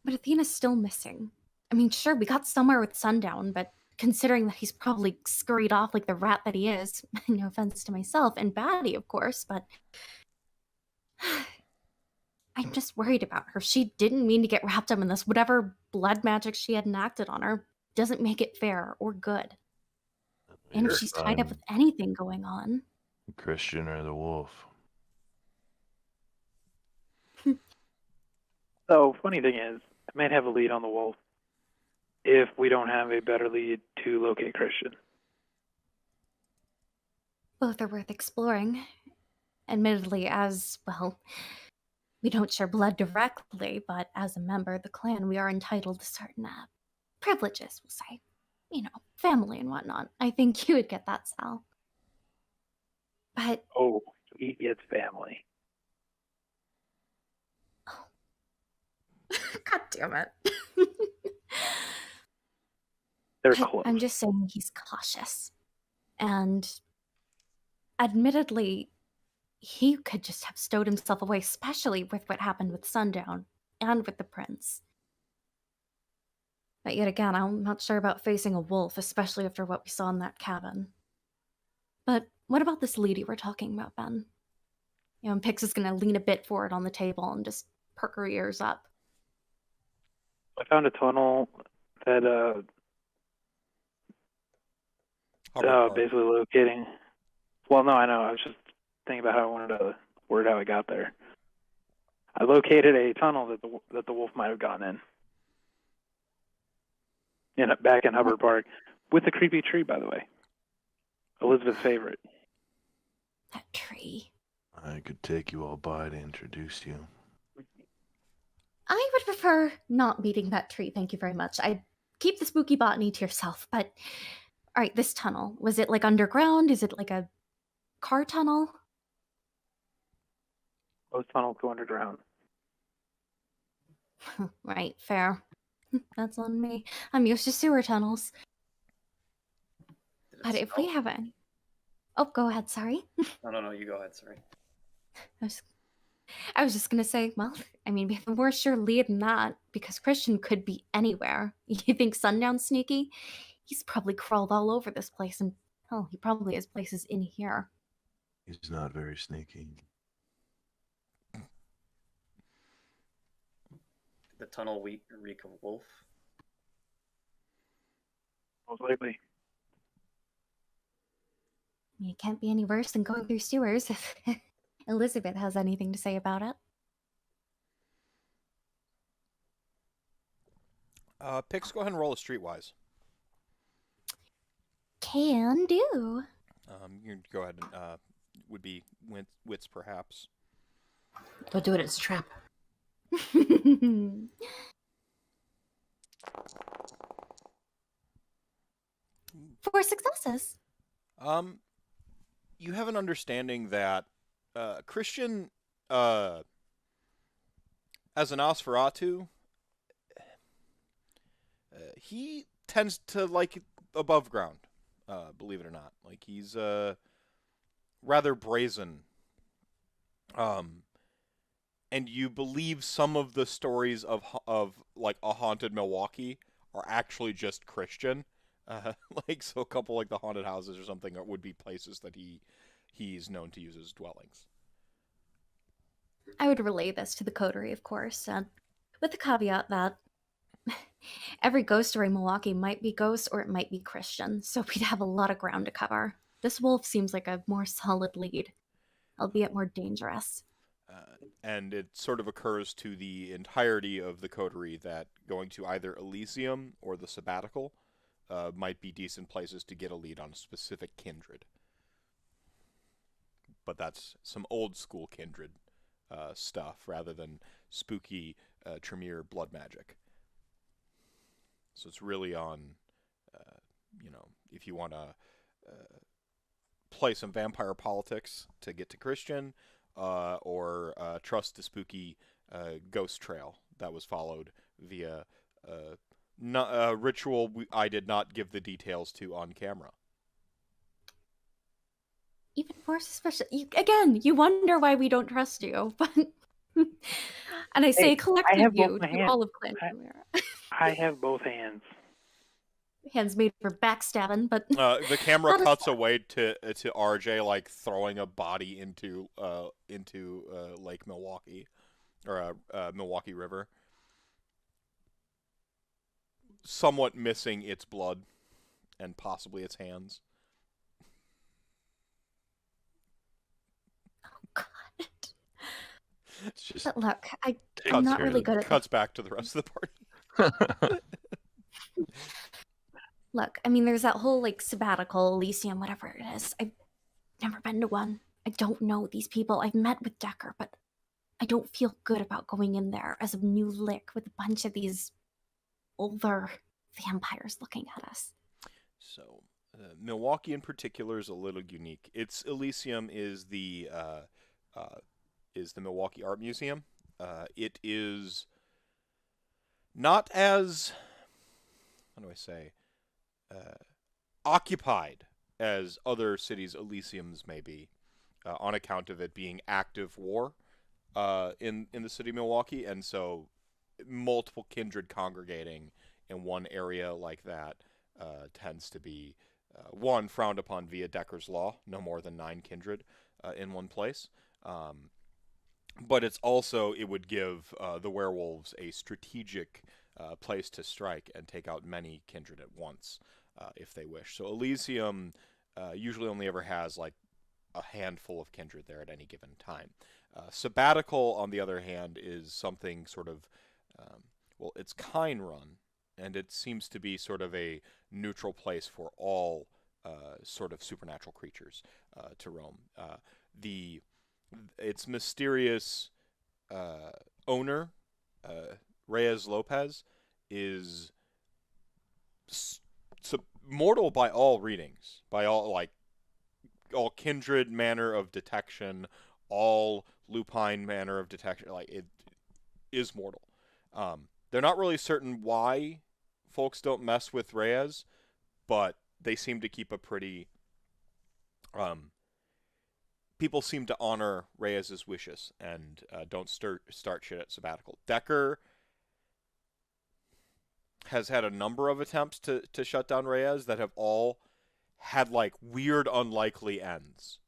But Athena's still missing. I mean, sure, we got somewhere with Sundown, but considering that he's probably scurried off like the rat that he is, no offense to myself, and Batty, of course, but I'm just worried about her. She didn't mean to get wrapped up in this. Whatever blood magic she had enacted on her doesn't make it fair or good. And if she's tied up with anything going on...
Christian or the wolf.
So, funny thing is, I might have a lead on the wolf if we don't have a better lead to locate Christian.
Both are worth exploring. Admittedly, as, well, we don't share blood directly, but as a member of the clan, we are entitled to certain privileges, we'll say. You know, family and whatnot. I think you would get that, Sal. But...
Oh, he gets family.
God damn it.
They're close.
I'm just saying he's cautious. And admittedly, he could just have stowed himself away, especially with what happened with Sundown and with the prince. But yet again, I'm not sure about facing a wolf, especially after what we saw in that cabin. But what about this lady we're talking about, Ben? You know, and Pix is going to lean a bit forward on the table and just perk her ears up.
I found a tunnel that basically locating. Well, no, I know. I was just thinking about how I wanted to word how I got there. I located a tunnel that the wolf might have gone in back in Hubbard Park, with a creepy tree, by the way. Elizabeth's favorite.
That tree.
I could take you all by to introduce you.
I would prefer not meeting that tree, thank you very much. I'd keep the spooky botany to yourself, but... Alright, this tunnel. Was it, like, underground? Is it, like, a car tunnel?
Those tunnels go underground.
Right, fair. That's on me. I'm used to sewer tunnels.
Did it
But if we
smell?
haven't... Oh, go ahead, sorry.
No, you go ahead, sorry.
I was just gonna say, well, I mean, we have a more sure lead than that, because Christian could be anywhere. You think Sundown's sneaky? He's probably crawled all over this place, and, hell, he probably has places in here.
He's not very sneaky.
The tunnel reek of wolf.
Most likely.
I mean, it can't be any worse than going through sewers if Elizabeth has anything to say about it.
Pix, go ahead and roll a streetwise.
Can do.
You can go ahead and would be wits perhaps.
Don't do it, it's a trap.
4 successes.
You have an understanding that Christian, as an Nosferatu, he tends to like it above ground. Believe it or not, like he's rather brazen. And you believe some of the stories of like a haunted Milwaukee are actually just Christian. Like, so a couple like the haunted houses or something would be places that he's known to use as dwellings.
I would relay this to the Coterie, of course, with the caveat that every ghost story in Milwaukee might be ghost or it might be Christian, so we'd have a lot of ground to cover. This wolf seems like a more solid lead, albeit more dangerous.
And it sort of occurs to the entirety of the Coterie that going to either Elysium or the Sabbatical might be decent places to get a lead on a specific kindred. But that's some old school kindred stuff rather than spooky Tremere blood magic. So it's really on, if you want to play some vampire politics to get to Christian, or trust the spooky ghost trail that was followed via ritual I did not give the details to on camera.
Even more suspicious. You wonder why we don't trust you, but... And I say
Hey, I
collective
have
you
both my
to
hands.
all of Clan Tremere.
I have both hands.
Hands made for backstabbing, but...
The camera
That is
cuts
fine.
away to RJ like throwing a body into Lake Milwaukee, or Milwaukee River, somewhat missing its blood and possibly its hands.
God.
It's just
But look, I'm
Cuts
not
here,
really good at
Cuts back to the rest of the party.
Look, I mean, there's that whole, like, sabbatical, Elysium, whatever it is. I've never been to one. I don't know these people. I've met with Decker, but I don't feel good about going in there as a new lick with a bunch of these older vampires looking at us.
So, Milwaukee in particular is a little unique. Its Elysium is the Milwaukee Art Museum. It is not as, how do I say, occupied as other cities' Elysiums may be, on account of it being active war in the city of Milwaukee, and so multiple kindred congregating in one area like that tends to be one, frowned upon via Decker's law, no more than 9 kindred in one place. But it's also, it would give the werewolves a strategic place to strike and take out many kindred at once if they wish. So Elysium usually only ever has like a handful of kindred there at any given time. Sabbatical, on the other hand, is something sort of, it's Gein run, and it seems to be sort of a neutral place for all sort of supernatural creatures to roam. Its mysterious owner, Reyes Lopez, is mortal by all readings, by all kindred manner of detection, all Lupine manner of detection. Like, it is mortal. They're not really certain why folks don't mess with Reyes, but they seem to keep a pretty people seem to honor Reyes's wishes and don't start shit at sabbatical. Decker has had a number of attempts to shut down Reyes that have all had like weird, unlikely ends.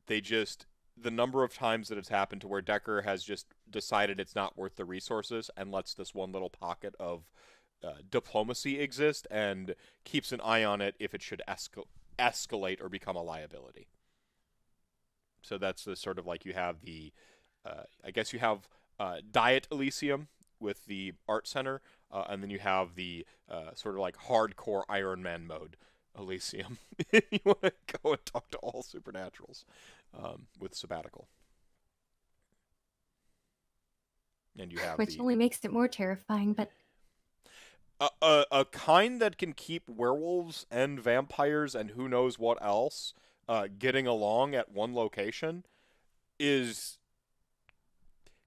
The number of times that it's happened to where Decker has just decided it's not worth the resources and lets this one little pocket of diplomacy exist and keeps an eye on it if it should escalate or become a liability. So that's the sort of like you have the, I guess you have Diet Elysium with the art center, and then you have the sort of like hardcore Iron Man mode Elysium. You want to go and talk to all supernaturals with sabbatical. And you have
which only makes it more terrifying, but
a kind that can keep werewolves and vampires and who knows what else getting along at one location is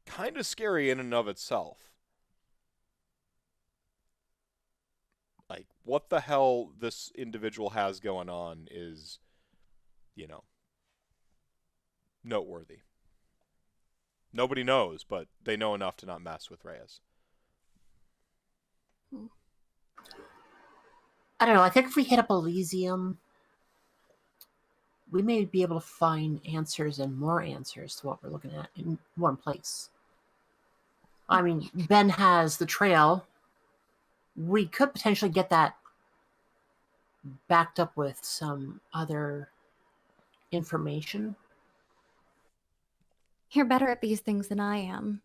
kind of scary in and of itself. Like, what the hell this individual has going on is, noteworthy. Nobody knows, but they know enough to not mess with Reyes.
I don't know. I think if we hit up Elysium, we may be able to find answers and more answers to what we're looking at in one place. I mean, Ben has the trail. We could potentially get that backed up with some other information.
you're better at these things than I am.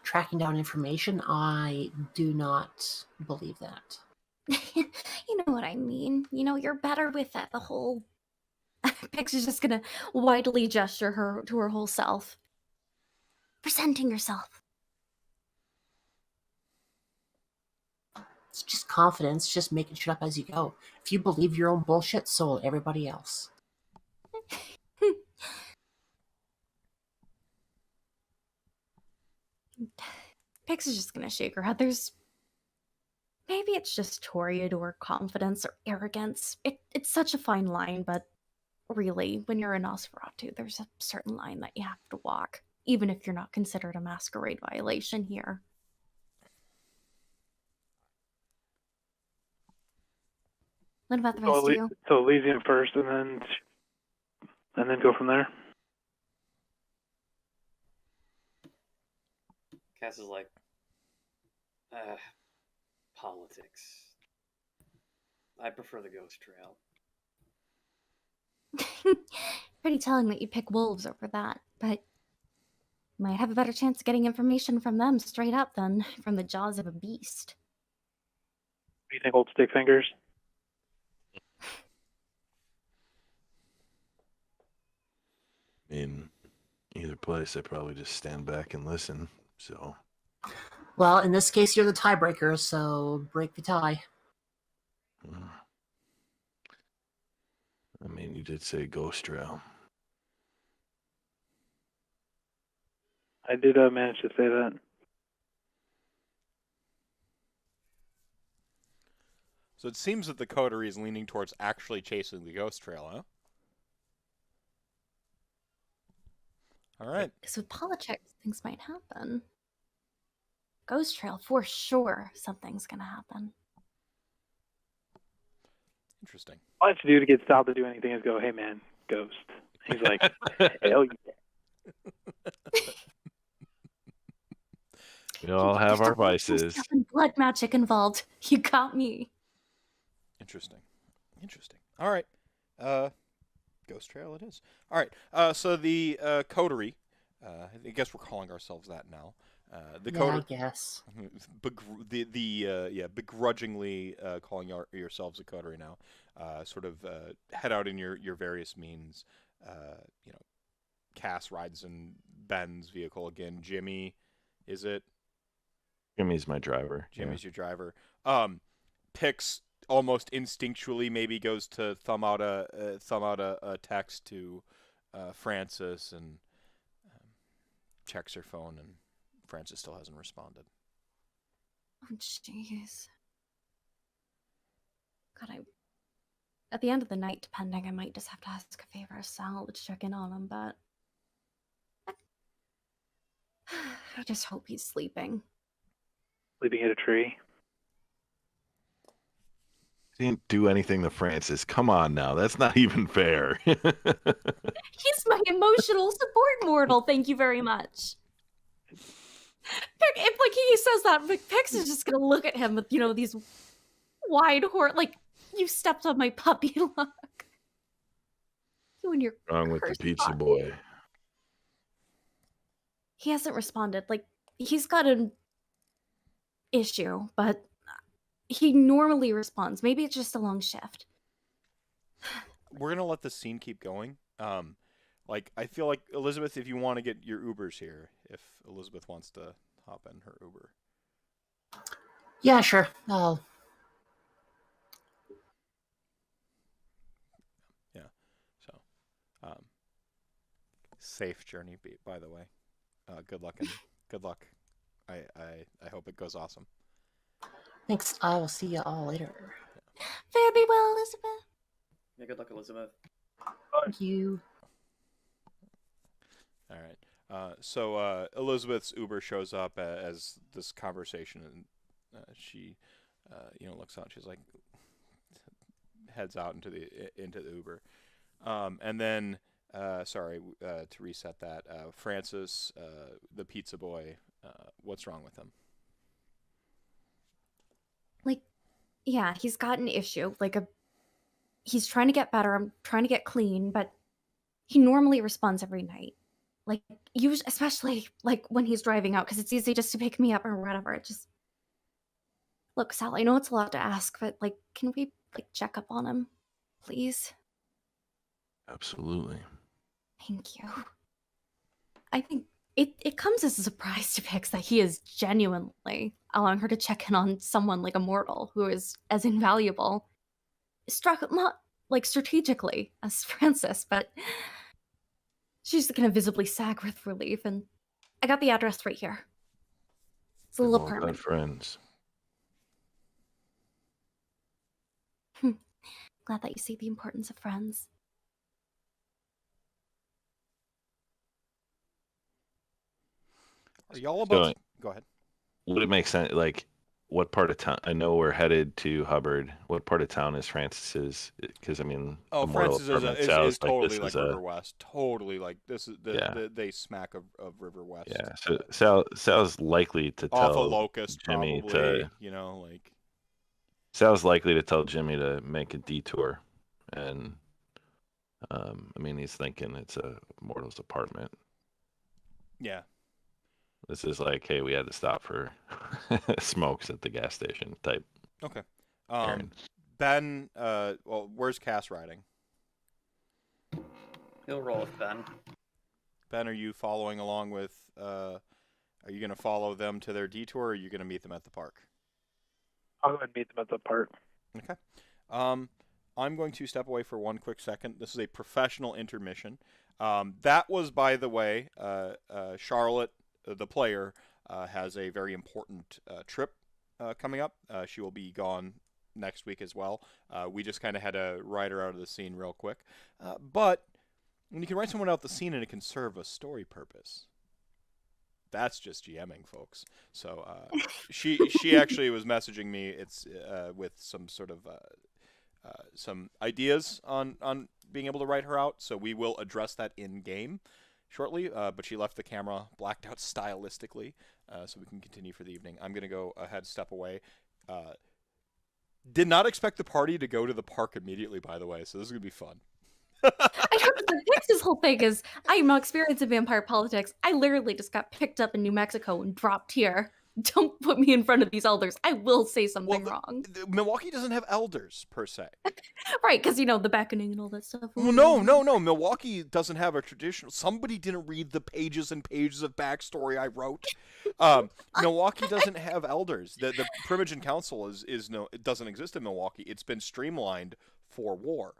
Tracking down information, I do not believe that.
You know what I mean. You're better with that. The whole Pix is just gonna widely gesture her to her whole self. Presenting yourself.
It's just confidence, just making shit up as you go. If you believe your own bullshit, so will everybody else.
Pix is just gonna shake her head. Maybe it's just Toreador confidence or arrogance. It's such a fine line, but really, when you're a Nosferatu, there's a certain line that you have to walk, even if you're not considered a masquerade violation here. What about the rest of you?
So Elysium first, and then go from there.
Cass is like, politics. I prefer the ghost trail.
Pretty telling that you pick wolves over that, but you might have a better chance of getting information from them straight up than from the jaws of a beast.
What do you think, old stick fingers?
In either place, I probably just stand back and listen. So,
Well, in this case, you're the tiebreaker, so break the tie.
I mean, you did say ghost trail.
I did manage to say that.
So it seems that the Coterie is leaning towards actually chasing the ghost trail, huh? All right.
Because with politics, things might happen. Ghost Trail, for sure, something's gonna happen.
Interesting.
All I have to do to get Sal to do anything is go, "Hey man, ghost." He's like, "Hell yeah."
We all have our vices.
Stuff and blood magic involved. You got me.
Interesting. All right. Ghost Trail it is. All right. So the Coterie, I guess we're calling ourselves that now. The
I guess.
Begrudgingly calling yourselves a Coterie now. Sort of head out in your various means. Cass rides in Ben's vehicle again. Jimmy, is it?
Jimmy's my driver.
Jimmy's your driver. Pix almost instinctually maybe goes to thumb out a text to Francis and checks her phone, and Francis still hasn't responded.
Oh, jeez. God, at the end of the night, depending, I might just have to ask a favor of Sal to check in on him, but I just hope he's sleeping.
Sleeping at a tree.
Didn't do anything to Francis. Come on now, that's not even fair.
He's my emotional support mortal. Thank you very much. If like he says that, Pix is just gonna look at him with these wide like you stepped on my puppy. Look, you and your
Wrong with the
cursed
pizza
puppy.
boy.
He hasn't responded. Like he's got an issue, but he normally responds. Maybe it's just a long shift.
We're gonna let the scene keep going. Like I feel like Elizabeth, if you want to get your Ubers here, if Elizabeth wants to hop in her Uber.
Yeah, sure.
Yeah. So, safe journey, by the way. Good luck and good luck. I hope it goes awesome.
Thanks. I will see you all later.
Fare thee well, Elizabeth.
Yeah, good luck, Elizabeth.
Thank you.
All right. So Elizabeth's Uber shows up as this conversation, and she, looks out. She's like, heads out into the Uber, and then, to reset that, Francis, the pizza boy, what's wrong with him?
Like, yeah, he's got an issue. He's trying to get better. I'm trying to get clean, but he normally responds every night. Like, usually, especially like when he's driving out, because it's easy just to pick me up or whatever. It just look, Sal. I know it's a lot to ask, but like, can we check up on him, please?
Absolutely.
Thank you. I think it comes as a surprise to Pix that he is genuinely allowing her to check in on someone like a mortal who is as invaluable, not like strategically as Francis, but she's gonna visibly sag with relief. And I got the address right here. It's a little
We've all got
apartment.
friends.
Glad that you see the importance of friends.
Are y'all about? Go ahead.
Would it make sense? Like, what part of town? I know we're headed to Hubbard. What part of town is Francis's? Because I mean,
Francis is totally like
this
Riverwest. Totally like this is they smack of Riverwest.
Yeah, so Sal's likely to tell
off a locust,
Jimmy
probably.
to, Sal's likely to tell Jimmy to make a detour, and I mean, he's thinking it's a mortal's apartment.
Yeah.
This is like, hey, we had to stop for smokes at the gas station type.
Okay. Ben, where's Cass riding?
He'll roll with Ben.
Ben, are you following along with, are you going to follow them to their detour, or are you going to meet them at the park?
I'll go ahead and meet them at the park.
Okay. I'm going to step away for one quick second. This is a professional intermission. That was, by the way, Charlotte, the player, has a very important trip coming up. She will be gone next week as well. We just kind of had to write her out of the scene real quick. But when you can write someone out of the scene and it can serve a story purpose, that's just GMing, folks. So she actually was messaging me. It's with some sort of some ideas on being able to write her out. So we will address that in game shortly, but she left the camera blacked out stylistically, so we can continue for the evening. I'm going to go ahead, step away. Did not expect the party to go to the park immediately, by the way, so this is going to be fun.
I heard the Pix's whole thing is, I'm not experienced in vampire politics. I literally just got picked up in New Mexico and dropped here. Don't put me in front of these elders. I will say something wrong.
Milwaukee doesn't have elders, per se.
Right, because, the beckoning and all that stuff.
Well, no. Milwaukee doesn't have a traditional... Somebody didn't read the pages and pages of backstory I wrote. Milwaukee doesn't have elders. The Primogen Council it doesn't exist in Milwaukee. It's been streamlined for war.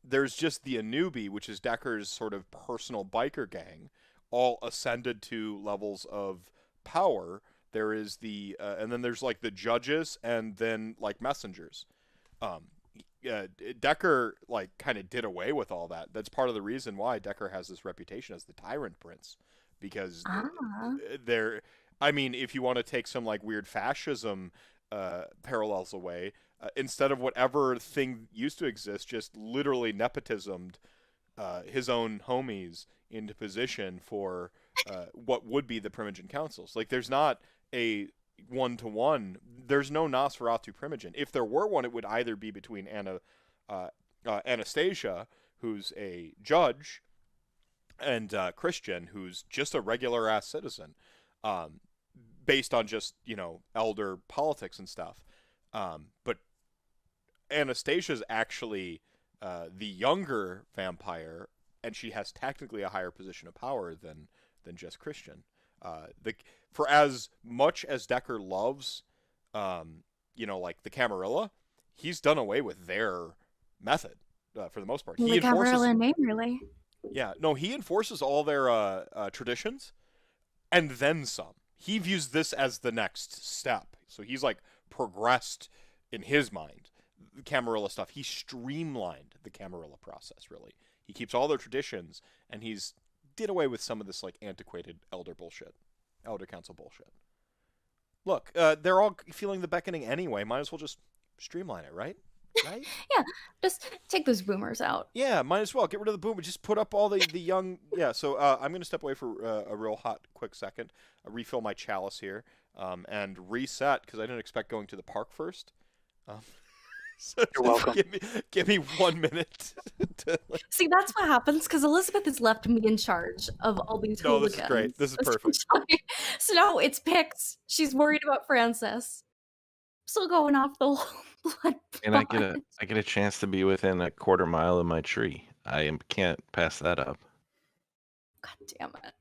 There's just the Anubi, which is Decker's sort of personal biker gang, all ascended to levels of power. There is and then there's like the judges and then like messengers. Decker like kind of did away with all that. That's part of the reason why Decker has this reputation as the Tyrant Prince, because I mean, if you want to take some like weird fascism parallels away, instead of whatever thing used to exist, just literally nepotismed his own homies into position for what would be the Primogen councils. Like, there's not a one-to-one. There's no Nosferatu Primogen. If there were one, it would either be between Anastasia, who's a judge, and Christian, who's just a regular-ass citizen, based on just, elder politics and stuff. But Anastasia's actually the younger vampire, and she has technically a higher position of power than just Christian. For as much as Decker loves, like the Camarilla, he's done away with their method for the most part.
The Camarilla name, really?
Yeah, no, he enforces all their traditions, and then some. He views this as the next step, so he's like progressed in his mind. The Camarilla stuff, he streamlined the Camarilla process. Really, he keeps all their traditions, and he's did away with some of this like antiquated elder council bullshit. Look, they're all feeling the beckoning anyway. Might as well just streamline it, right? Right?
Yeah, just take those boomers out.
Yeah, might as well get rid of the boomer. Just put up all the young. Yeah. So I'm gonna step away for a real hot, quick second. Refill my chalice here, and reset because I didn't expect going to the park first. So
You're welcome.
Give me 1 minute.
See, that's what happens because Elizabeth has left me in charge of all these
No,
hooligans.
this is great. This is perfect.
So now it's Pix. She's worried about Francis. Still going off the whole blood.
And I get a chance to be within a quarter mile of my tree. Can't pass that up.
God damn it.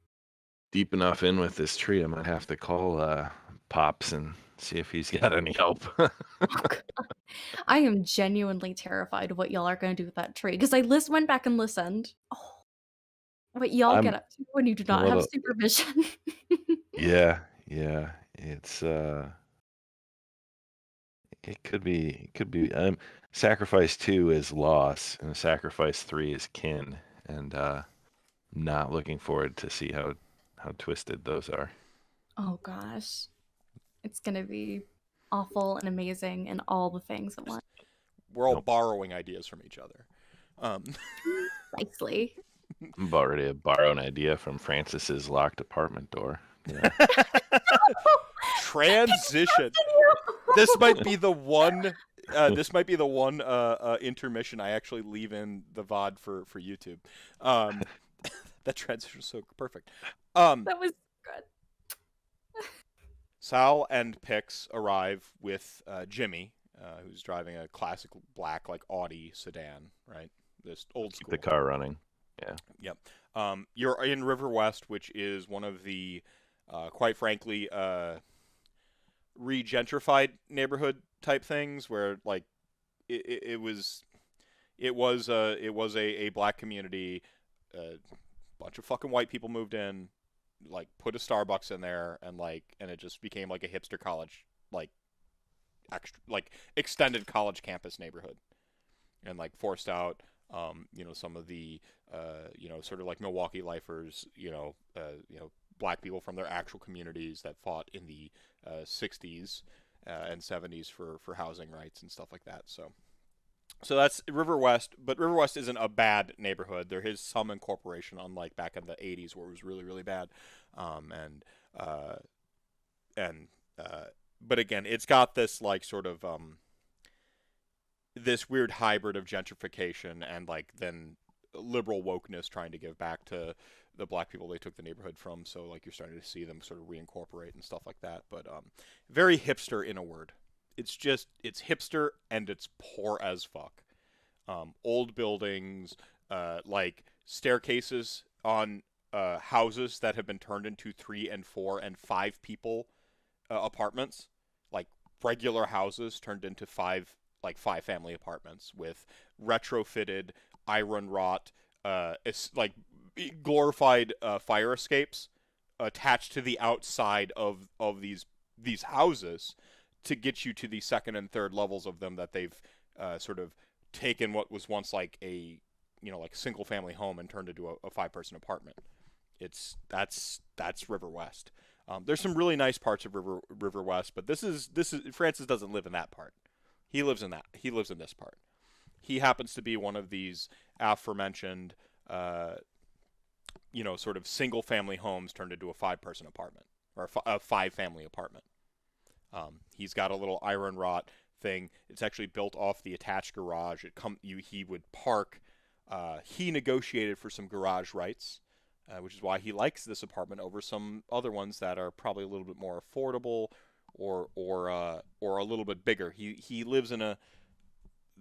Deep enough in with this tree, I might have to call Pops and see if he's got any help.
I am genuinely terrified of what y'all are going to do with that tree because I went back and listened. Oh, what y'all get up to when you do not have supervision.
Yeah. It's it could be sacrifice 2 is loss and sacrifice 3 is kin, and not looking forward to see how twisted those are.
Oh gosh. It's going to be awful and amazing and all the things at once.
We're all borrowing ideas from each other.
Precisely.
I'm about ready to borrow an idea from Francis's locked apartment door. Yeah.
Transition. This might be the one. Intermission I actually leave in the VOD for YouTube. That transition is so perfect.
That was good.
Sal and Pix arrive with Jimmy, who's driving a classic black like Audi sedan, right? This old school.
Keep the car running. Yeah.
Yep. You're in Riverwest, which is one of the, quite frankly, regentrified neighborhood type things, where like it was a black community. A bunch of fucking white people moved in, like put a Starbucks in there, and it just became like a hipster college, like extended college campus neighborhood, and like forced out some of the sort of like Milwaukee lifers, black people from their actual communities that fought in the 60s and 70s for housing rights and stuff like that. So that's Riverwest, but Riverwest isn't a bad neighborhood. There is some incorporation, unlike back in the 80s where it was really, really bad. But again, it's got this like sort of this weird hybrid of gentrification and like then liberal wokeness trying to give back to the black people they took the neighborhood from. So like you're starting to see them sort of reincorporate and stuff like that. But very hipster in a word. It's hipster and it's poor as fuck. Old buildings, like staircases on houses that have been turned into 3 and 4 and 5 people apartments, like regular houses turned into 5 family apartments with retrofitted iron wrought, like glorified fire escapes attached to the outside of these houses to get you to the second and third levels of them that they've sort of taken what was once like a like single family home and turned into a 5-person apartment. That's Riverwest. There's some really nice parts of Riverwest, but this is Francis doesn't live in that part. He lives in this part. He happens to be one of these aforementioned sort of single family homes turned into a 5-person apartment, or a 5-family apartment. He's got a little iron wrought thing. It's actually built off the attached garage. He would park. He negotiated for some garage rights, which is why he likes this apartment over some other ones that are probably a little bit more affordable or a little bit bigger. He lives in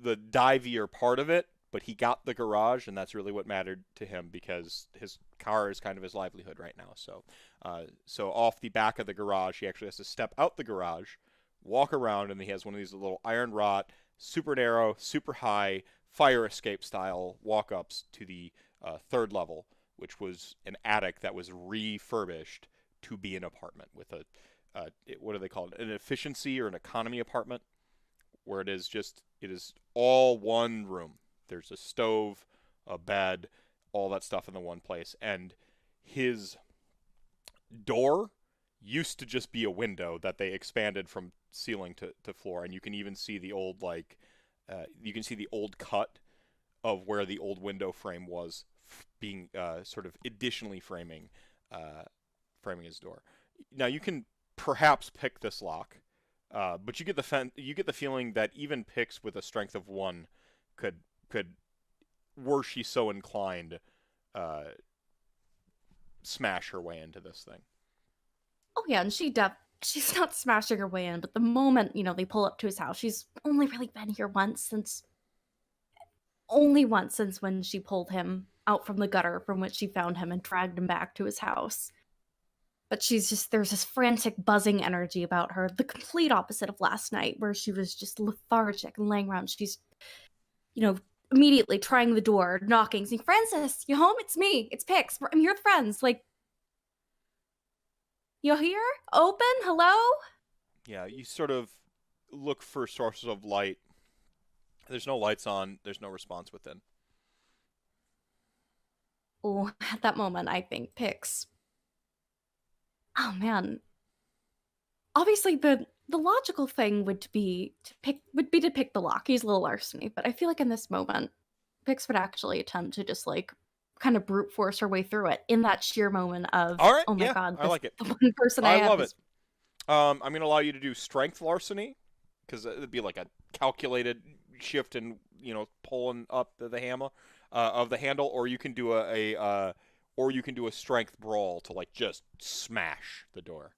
the divier part of it, but he got the garage, and that's really what mattered to him because his car is kind of his livelihood right now. So off the back of the garage, he actually has to step out the garage, walk around, and he has one of these little iron wrought, super narrow, super high, fire escape style walk-ups to the 3rd level, which was an attic that was refurbished to be an apartment with what do they call it? An efficiency or an economy apartment, where it is all one room. There's a stove, a bed, all that stuff in the one place. And his door used to just be a window that they expanded from ceiling to floor. And you can even see the old, cut of where the old window frame was being sort of additionally framing his door. Now, you can perhaps pick this lock, but you get the feeling that even Pix with a strength of 1 could, were she so inclined, smash her way into this thing.
Oh yeah, and she's not smashing her way in, but the moment, they pull up to his house, she's only really been here once since when she pulled him out from the gutter from which she found him and dragged him back to his house. But there's this frantic buzzing energy about her, the complete opposite of last night, where she was just lethargic and laying around. She's, immediately trying the door, knocking, saying, "Francis, you home? It's me. It's Pix. I'm here with friends. You here? Open? Hello?"
Yeah, you sort of look for sources of light. There's no lights on. There's no response within.
Oh, at that moment, I think Pix. Oh man. Obviously, the logical thing would be to pick the lock. He's a little larceny, but I feel like in this moment, Pix would actually attempt to just kind of brute force her way through it in that sheer moment of,
all right,
oh my god,
I like it.
The one person I have
love
is...
it. I'm going to allow you to do strength larceny, because it'd be like a calculated shift and pulling up the hammer of the handle, or you can do a strength brawl to just smash the door.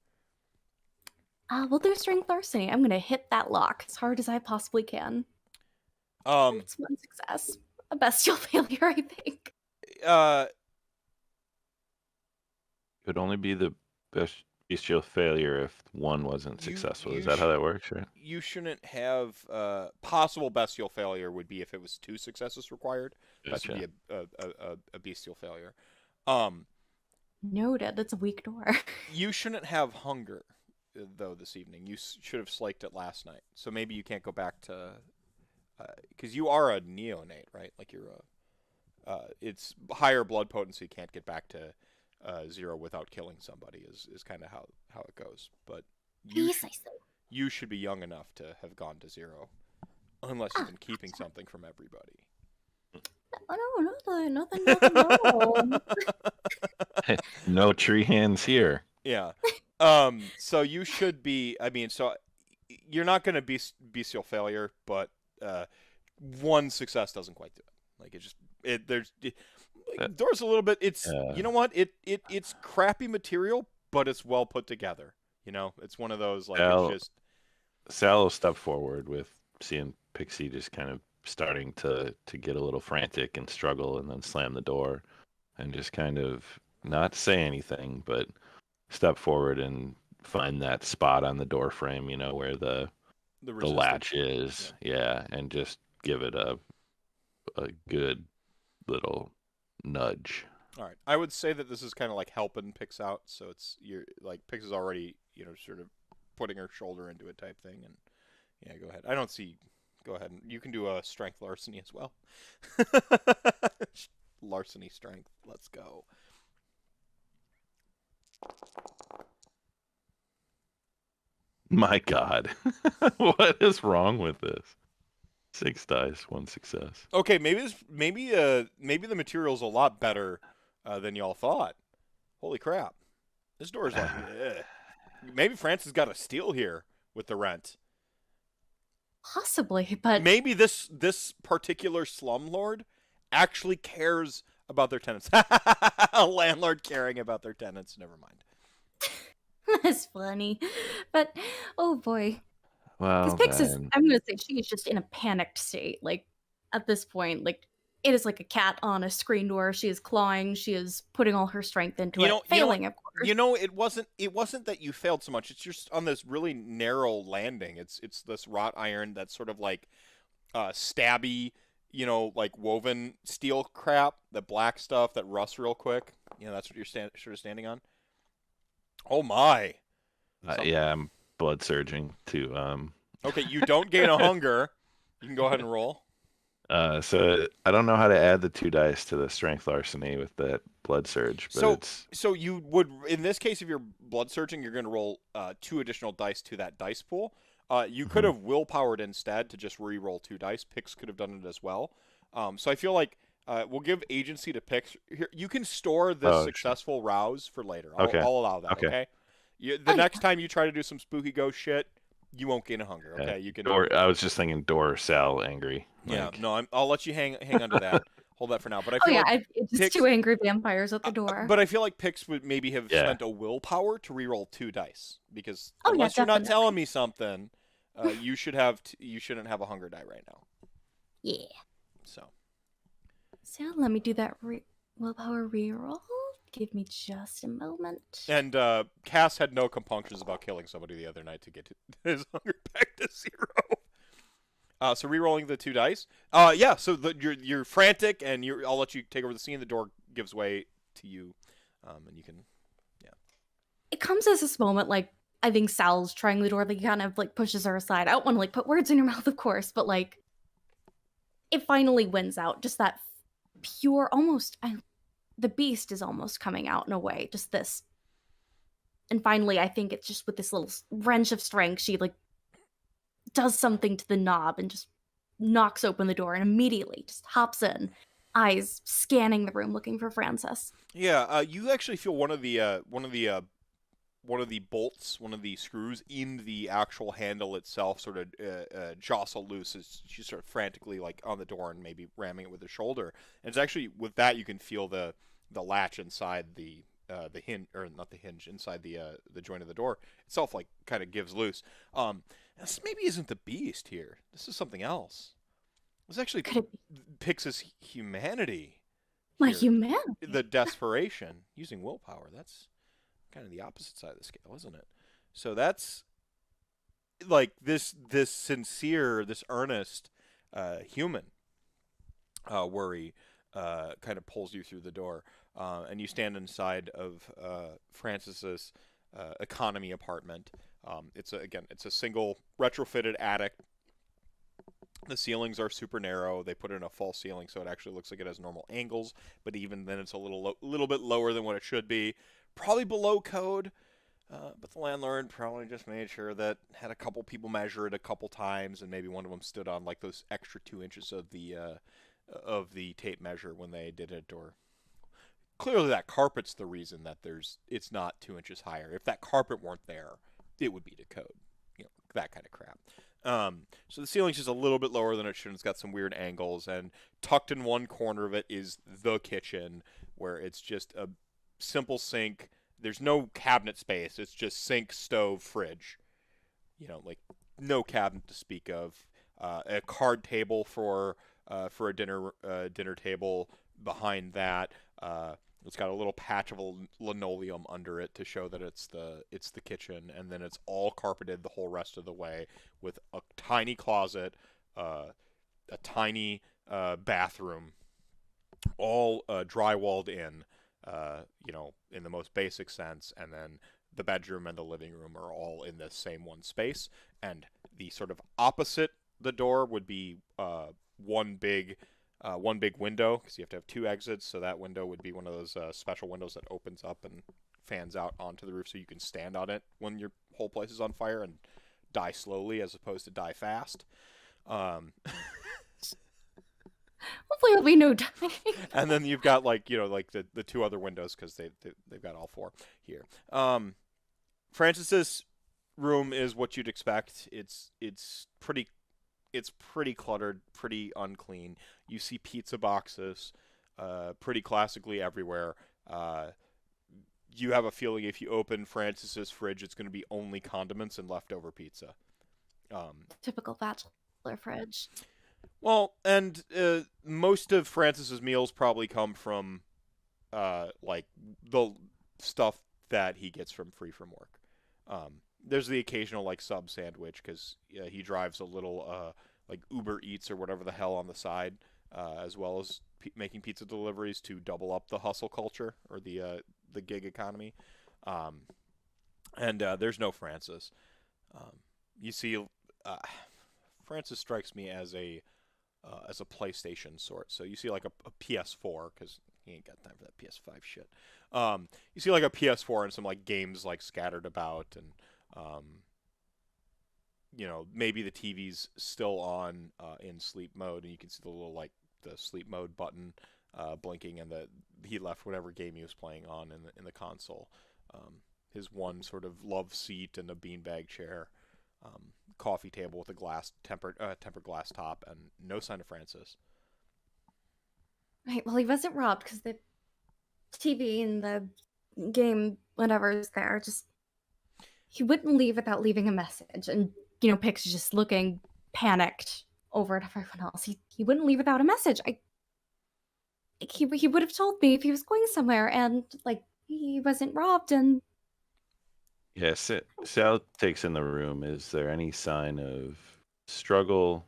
We'll do strength larceny. I'm gonna hit that lock as hard as I possibly can. It's 1 success. A bestial failure, I think.
Could only be the bestial failure if 1 wasn't successful. Is that how that works, right?
You shouldn't have possible bestial failure would be if it was 2 successes required.
Gotcha.
That would be a bestial failure.
Noted. That's a weak door.
You shouldn't have hunger, though, this evening. You should have slaked it last night. So maybe you can't go back to... because you are a neonate, right? It's higher blood potency, can't get back to 0 without killing somebody is kind of how it goes. But you should be young enough to have gone to 0, unless you've been keeping something from everybody.
Oh no, nothing.
No tree hands here.
Yeah. So you should be. So you're not going to be bestial failure, but 1 success doesn't quite do it. Door's a little bit. It's you know what? It's crappy material, but it's well put together. It's one of those it's just.
Sal will step forward with seeing Pixie just kind of starting to get a little frantic and struggle, and then slam the door, and just kind of not say anything, but step forward and find that spot on the door frame, where the latch is, and just give it a good little nudge.
All right, I would say that this is kind of like helping Pix out, so Pix is already sort of putting her shoulder into it type thing, and go ahead. I don't see Go ahead. And you can do a strength larceny as well. Larceny strength. Let's go.
My God. What is wrong with this? 6 dice, 1 success.
Okay, maybe the material's a lot better than y'all thought. Holy crap. This door is like, ugh. Maybe Francis got a steal here with the rent.
Possibly, but
Maybe this particular slumlord actually cares about their tenants. A landlord caring about their tenants. Never mind.
that's funny. But oh boy, because
Well,
Pix is,
then.
I'm gonna say she is just in a panicked state. Like at this point, like it is like a cat on a screen door. She is clawing. She is putting all her strength into it, failing, of course.
You know, it wasn't that you failed so much. It's just on this really narrow landing. It's this wrought iron that's sort of like stabby, like woven steel crap, the black stuff that rusts real quick. That's what you're sort of standing on. Oh my.
Yeah, I'm blood surging to
Okay, you don't gain a hunger. You can go ahead and roll.
So I don't know how to add the 2 dice to the strength larceny with that blood surge, but
So you would, in this case, if you're blood surging, you're going to roll 2 additional dice to that dice pool. You could have willpowered instead to just re-roll 2 dice. Pix could have done it as well. So I feel like we'll give agency to Pix. Here, you can store this successful rouse for later. I'll allow that. Okay. The next time you try to do some spooky ghost shit, you won't gain a hunger. Okay. You can.
I was just thinking door Sal angry.
Yeah. No. I'll let you hang under that. Hold that for now. But I feel
it's just 2 angry vampires at the door.
But I feel like Pix would maybe have spent a willpower to re-roll 2 dice because unless you're not telling me something, you shouldn't have a hunger die right now.
Yeah.
So
let me do that willpower reroll. Give me just a moment.
And Cass had no compunctions about killing somebody the other night to get his hunger back to 0. So re-rolling the 2 dice. Yeah. So you're frantic, and I'll let you take over the scene. The door gives way to you, and you can. Yeah.
It comes as this moment, like I think Sal's trying the door. Like kind of like pushes her aside. I don't want to like put words in your mouth, of course, but like it finally wins out. Just that pure, almost. The beast is almost coming out in a way. Just this. And finally, I think it's just with this little wrench of strength, she like does something to the knob and just knocks open the door and immediately just hops in, eyes scanning the room looking for Francis.
Yeah, you actually feel one of the bolts, one of the screws in the actual handle itself sort of jostle loose as she's sort of frantically like on the door and maybe ramming it with her shoulder. And it's actually with that you can feel the latch inside the hinge, or not the hinge, inside the joint of the door itself like kind of gives loose. This maybe isn't the beast here. This is something else. This actually Pix's humanity.
My
here.
humanity?
The desperation using willpower. That's kind of the opposite side of the scale, isn't it? So that's like this sincere, this earnest human worry kind of pulls you through the door, and you stand inside of Francis's economy apartment. It's a single retrofitted attic. The ceilings are super narrow. They put in a false ceiling, so it actually looks like it has normal angles. But even then, it's a little bit lower than what it should be. Probably below code. But the landlord probably just made sure that had a couple people measure it a couple times, and maybe one of them stood on like those extra 2 inches of the tape measure when they did it. Or clearly, that carpet's the reason that it's not 2 inches higher. If that carpet weren't there, it would be to code. That kind of crap. So the ceiling's just a little bit lower than it should. It's got some weird angles, and tucked in one corner of it is the kitchen, where it's just a simple sink. There's no cabinet space. It's just sink, stove, fridge. Like no cabinet to speak of. A card table for a dinner table behind that. It's got a little patch of linoleum under it to show that it's the kitchen, and then it's all carpeted the whole rest of the way with a tiny closet, a tiny bathroom, all drywalled in, in the most basic sense, and then the bedroom and the living room are all in the same one space. And the sort of opposite the door would be one big window, because you have to have 2 exits. So that window would be one of those special windows that opens up and fans out onto the roof, so you can stand on it when your whole place is on fire and die slowly as opposed to die fast.
Hopefully there'll be no dying.
And then you've got like the 2 other windows, because they've got all 4 here. Francis's room is what you'd expect. It's pretty cluttered, pretty unclean. You see pizza boxes pretty classically everywhere. You have a feeling if you open Francis's fridge, it's going to be only condiments and leftover pizza.
Typical bachelor fridge.
Well, and most of Francis's meals probably come from like the stuff that he gets free from work. There's the occasional like sub sandwich, because he drives a little like Uber Eats or whatever the hell on the side, as well as making pizza deliveries to double up the hustle culture, or the gig economy. And there's no Francis. You see, Francis strikes me as a PlayStation sort. So you see like a PS4, because he ain't got time for that PS5 shit. You see like a PS4 and some like games like scattered about, and maybe the TV's still on in sleep mode, and you can see the little like the sleep mode button blinking, and he left whatever game he was playing on in the console. His one sort of love seat and a beanbag chair, coffee table with a tempered glass top, and no sign of Francis.
Right, well, he wasn't robbed, because the TV and the game, whatever is there, just... He wouldn't leave without leaving a message, and, Pix is just looking panicked over at everyone else. He wouldn't leave without a message. He would have told me if he was going somewhere, and, like, he wasn't robbed, and...
Yes, Sal takes in the room. Is there any sign of struggle,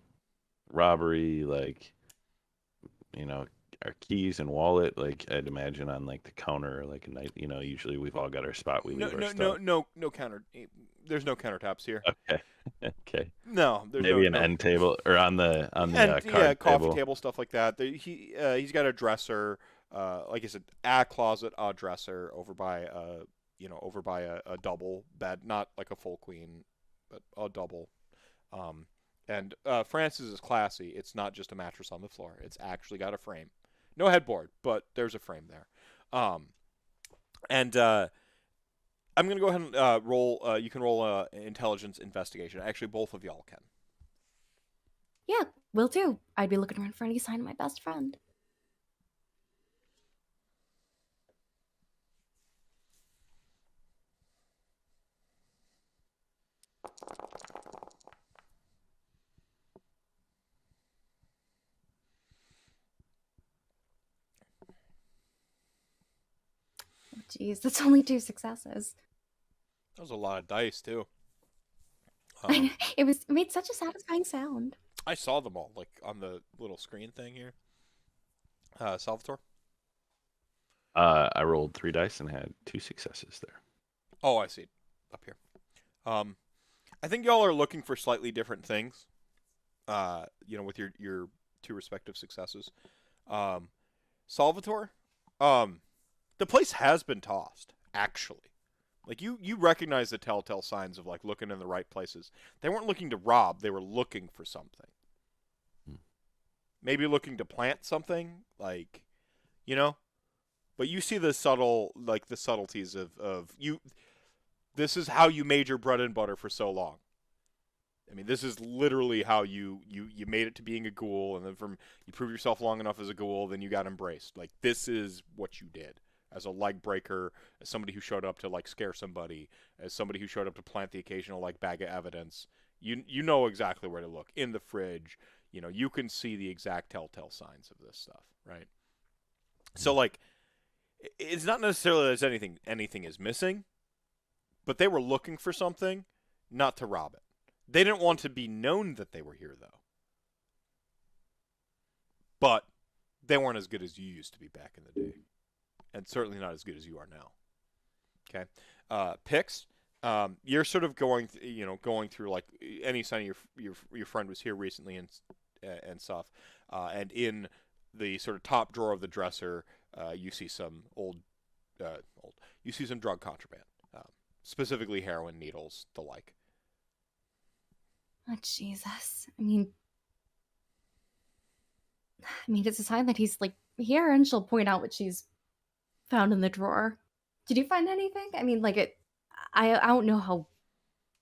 robbery, like, our keys and wallet? Like, I'd imagine on like the counter, like a night. Usually we've all got our spot. We leave our stuff.
No counter. There's no countertops here.
Okay, okay.
No, there's
maybe
no,
an end table, or on the card
coffee table, stuff like that. He's got a dresser, like I said, a closet, a dresser over by a double bed, not like a full queen, but a double. And Francis is classy. It's not just a mattress on the floor. It's actually got a frame. No headboard, but there's a frame there. And I'm going to go ahead and roll. You can roll intelligence investigation. Actually, both of y'all can.
Yeah, will do. I'd be looking around for any sign of my best friend. Jeez, that's only 2 successes.
That was a lot of dice, too.
It made such a satisfying sound.
I saw them all, like, on the little screen thing here. Salvatore?
I rolled 3 dice and had 2 successes there.
Oh, I see. Up here. I think y'all are looking for slightly different things, with your 2 respective successes. Salvatore? The place has been tossed, actually. Like, you recognize the telltale signs of, like, looking in the right places. They weren't looking to rob. They were looking for something. Maybe looking to plant something, like, But you see the subtleties of you. This is how you made your bread and butter for so long. I mean, this is literally how you made it to being a ghoul, and then you prove yourself long enough as a ghoul, then you got embraced. Like, this is what you did. As a leg breaker, as somebody who showed up to, like, scare somebody, as somebody who showed up to plant the occasional, like, bag of evidence. You know exactly where to look. In the fridge, you can see the exact telltale signs of this stuff, right? So, like, it's not necessarily that anything is missing, but they were looking for something, not to rob it. They didn't want to be known that they were here, though. But they weren't as good as you used to be back in the day. And certainly not as good as you are now. Okay? Pix, You're sort of going through like any sign your friend was here recently and stuff, and in the sort of top drawer of the dresser, you see some you see some drug contraband, specifically heroin needles, the like.
Oh, Jesus. It's a sign that he's like here, and she'll point out what she's found in the drawer. Did you find anything? I don't know how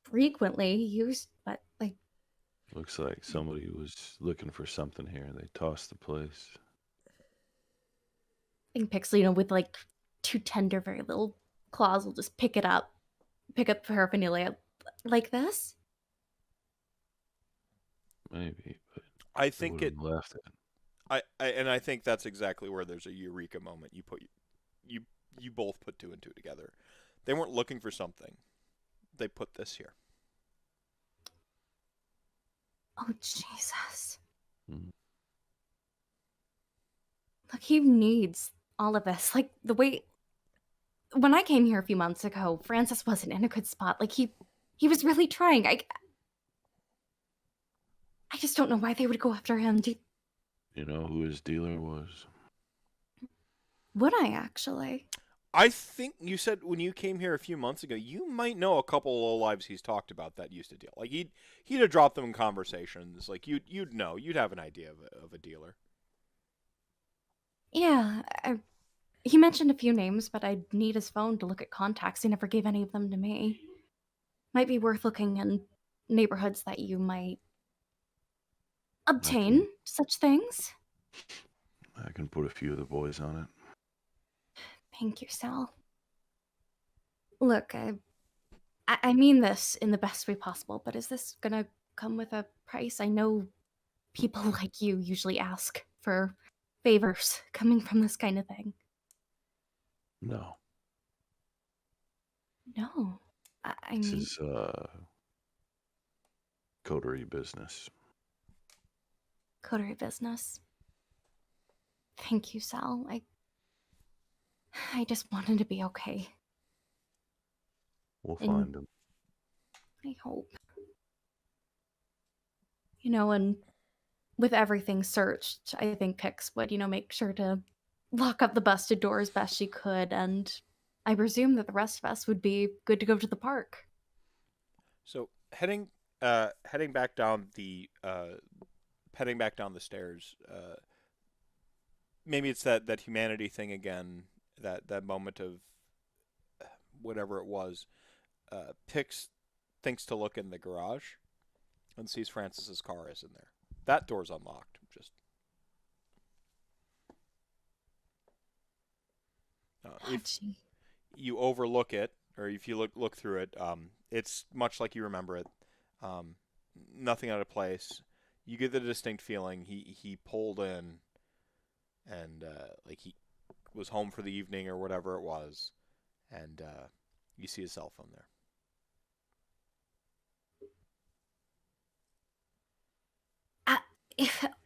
frequently used, but like,
Looks like somebody was looking for something here. They tossed the place.
I think Pix, with like two tender, very little claws, will just pick up paraphernalia like this.
Maybe, but
I think it.
left it.
I think that's exactly where there's a eureka moment. You both put two and two together. They weren't looking for something. They put this here.
Oh, Jesus.
Mhm.
Look, he needs all of this. Like, the way... When I came here a few months ago, Francis wasn't in a good spot. Like, he was really trying. I just don't know why they would go after him.
You know who his dealer was?
Would I, actually?
I think you said when you came here a few months ago, you might know a couple of lives he's talked about that used to deal. Like he'd have dropped them in conversations. Like you'd know, you'd have an idea of a dealer.
Yeah, he mentioned a few names, but I'd need his phone to look at contacts. He never gave any of them to me. Might be worth looking in neighborhoods that you might obtain such things.
I can put a few of the boys on it.
Thank you, Sal. Look, I mean this in the best way possible, but is this gonna come with a price? I know people like you usually ask for favors coming from this kind of thing.
No.
No. I
This
mean...
is Coterie business.
Coterie business. Thank you, Sal. I just wanted to be okay.
We'll find him.
I hope. And with everything searched, I think Pix would, make sure to lock up the busted door as best she could, and I presume that the rest of us would be good to go to the park.
So heading back down the stairs. Maybe it's that humanity thing again. That moment of whatever it was. Pix thinks to look in the garage and sees Francis's car is in there. That door's unlocked. If you overlook it, or if you look through it, it's much like you remember it. Nothing out of place. You get the distinct feeling he pulled in, and like he was home for the evening or whatever it was, and you see his cell phone there.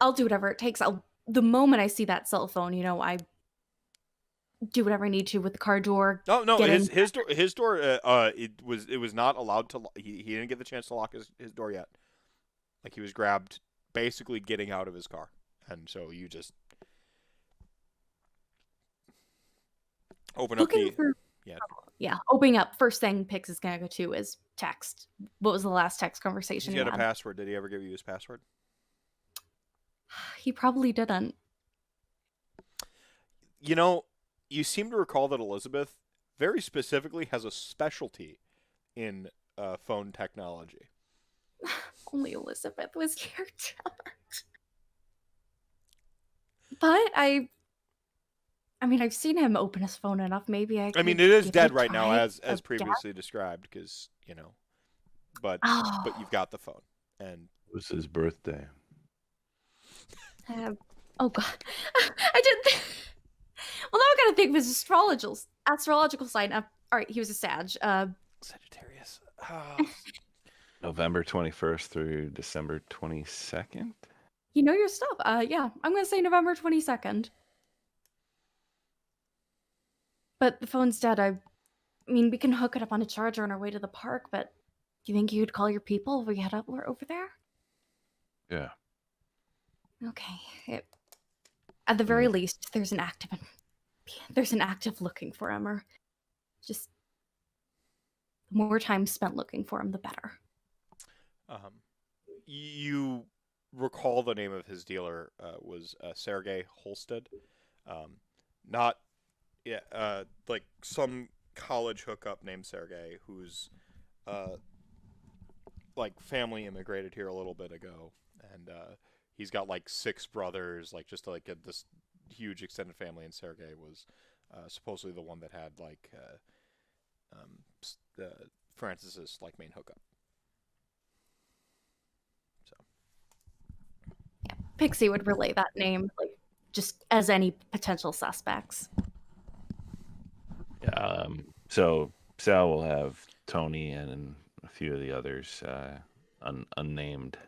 I'll do whatever it takes. The moment I see that cell phone, I do whatever I need to with the car door.
No, his door. It was not allowed to. He didn't get the chance to lock his door yet. Like he was grabbed, basically getting out of his car, and so you just open up the.
Yeah, opening up. First thing Pix is gonna go to is text. What was the last text conversation?
He had a password. Did he ever give you his password?
He probably didn't.
You seem to recall that Elizabeth very specifically has a specialty in phone technology.
Only Elizabeth was here, but I've seen him open his phone enough. Maybe it
is dead right now, as previously described, because but you've got the phone, and
it was his birthday.
Oh God, I didn't. Well, now I gotta think of his astrological sign. All right, he was a Sag.
Sagittarius.
November 21st through December 22nd.
You know your stuff. Yeah, I'm gonna say November 22nd. But the phone's dead. I mean, we can hook it up on a charger on our way to the park, but do you think you'd call your people if we head up over there?
Yeah.
Okay. At the very least, there's an active looking for him, or just the more time spent looking for him, the better.
You recall the name of his dealer was Sergei Holstead. Not, like some college hookup named Sergei who's like family immigrated here a little bit ago, and he's got like 6 brothers, like just like this huge extended family, and Sergei was supposedly the one that had like Francis's like main hookup. So
yeah, Pixie would relay that name, like just as any potential suspects.
So Sal will have Tony and a few of the others, unnamed,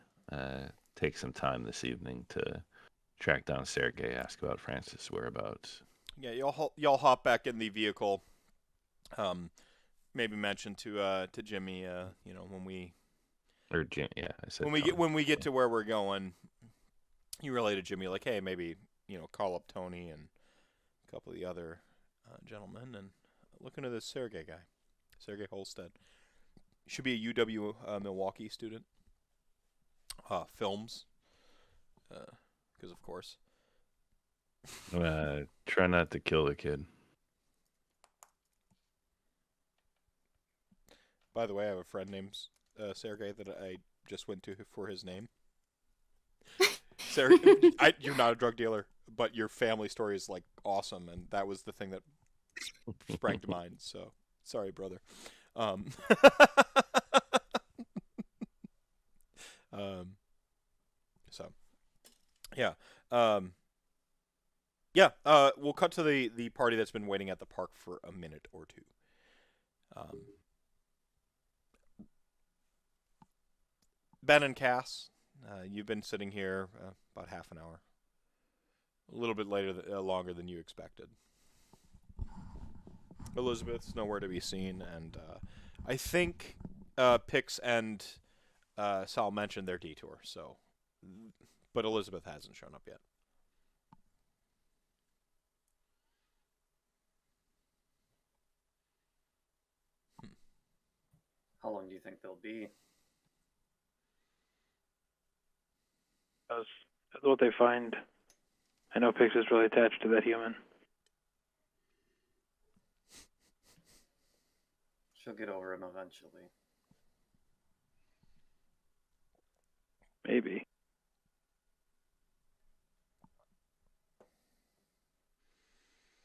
take some time this evening to track down Sergei, ask about Francis' whereabouts.
Yeah, y'all hop back in the vehicle. Maybe mention to Jimmy, when we
I said
when we get to where we're going, you relay to Jimmy like, hey, maybe call up Tony and a couple of the other gentlemen and look into this Sergei guy, Sergei Holstead. Should be a UW Milwaukee student. Films, because of course.
Try not to kill the kid.
By the way, I have a friend named Sergei that I just went to for his name. Sergei, you're not a drug dealer, but your family story is like awesome, and that was the thing that sprang to mind. So sorry, brother. So yeah. We'll cut to the party that's been waiting at the park for a minute or two. Ben and Cass, you've been sitting here about half an hour. A little bit longer than you expected. Elizabeth's nowhere to be seen, and I think Pix and Sal mentioned their detour, but Elizabeth hasn't shown up yet.
How long do you think they'll be?
That's what they find. I know Pix is really attached to that human.
She'll get over him eventually.
Maybe.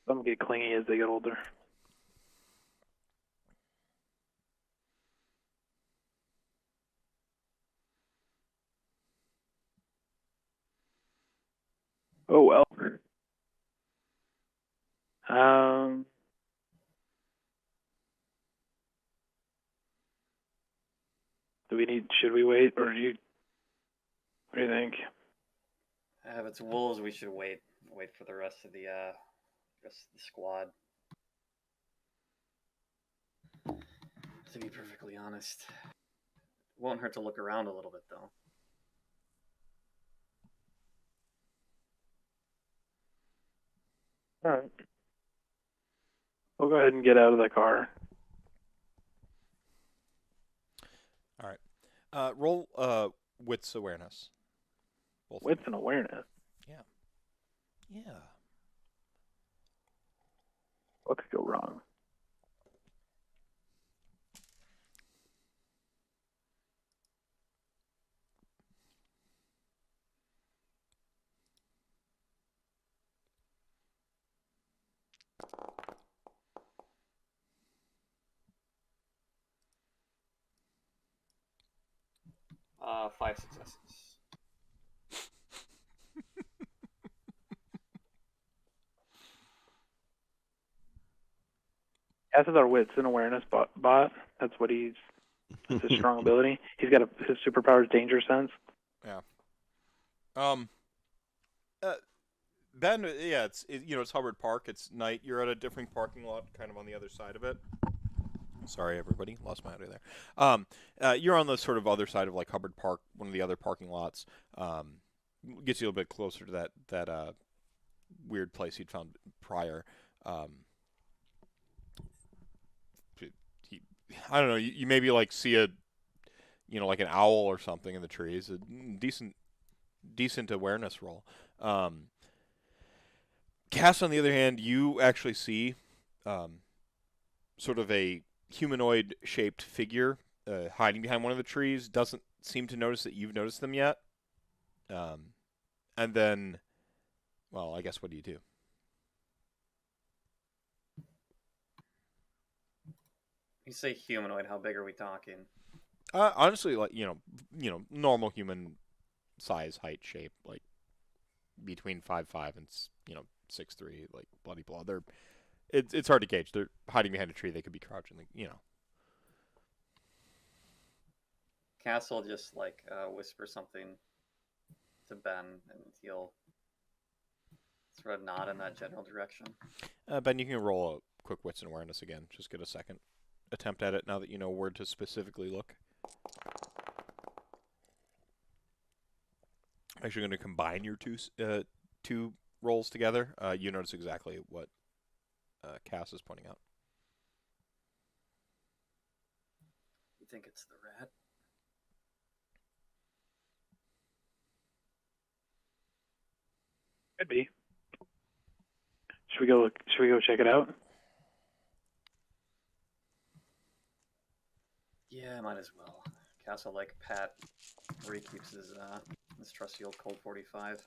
Some get clingy as they get older. Oh well. Should we wait, or what do you think?
If it's wolves, we should wait for the rest of the squad. To be perfectly honest, it won't hurt to look around a little bit, though.
All right. We'll go ahead and get out of the car.
All right. Roll wits awareness. Both
Wits and awareness.
Yeah.
What could go wrong?
Five successes.
As is our wits and awareness bot. That's what he's. That's his strong ability. He's got his superpower is danger sense.
Yeah. Ben, it's Hubbard Park. It's night. You're at a different parking lot, kind of on the other side of it. Sorry, everybody, lost my audio there. You're on the sort of other side of like Hubbard Park, one of the other parking lots. Gets you a little bit closer to that weird place you'd found prior. I don't know. You maybe like see a, like an owl or something in the trees. A decent awareness roll. Cass, on the other hand, you actually see sort of a humanoid-shaped figure hiding behind one of the trees. Doesn't seem to notice that you've noticed them yet. And then, well, I guess what do you do?
You say humanoid. How big are we talking?
Honestly, like normal human size, height, shape, like between 5'5" and 6'3", like bloody blah. It's hard to gauge. They're hiding behind a tree. They could be crouching.
Castle just whisper something to Ben, and he'll sort of nod in that general direction.
Ben, you can roll a quick wits and awareness again. Just get a second attempt at it now that you know where to specifically look. Actually, going to combine your two rolls together. You notice exactly what Cass is pointing out.
You think it's the rat?
Could be. Should we go check it out?
Yeah, might as well. Castle like Pat, where he keeps his trusty old Colt 45.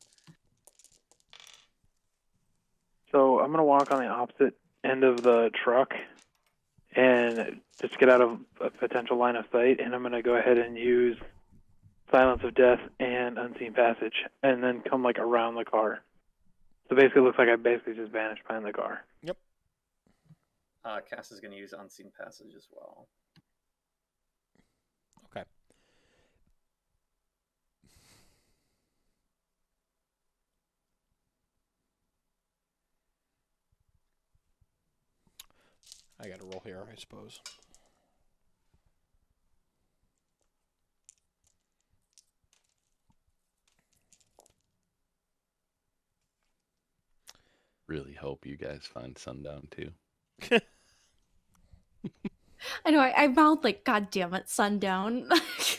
So I'm gonna walk on the opposite end of the truck and just get out of a potential line of sight, and I'm gonna go ahead and use Silence of Death and Unseen Passage, and then come around the car. So basically, it looks like I just vanished behind the car.
Yep.
Cass is gonna use Unseen Passage as well.
Okay. I got to roll here, I suppose.
Really hope you guys find Sundown too.
I know, I mouthed God damn it, sundown.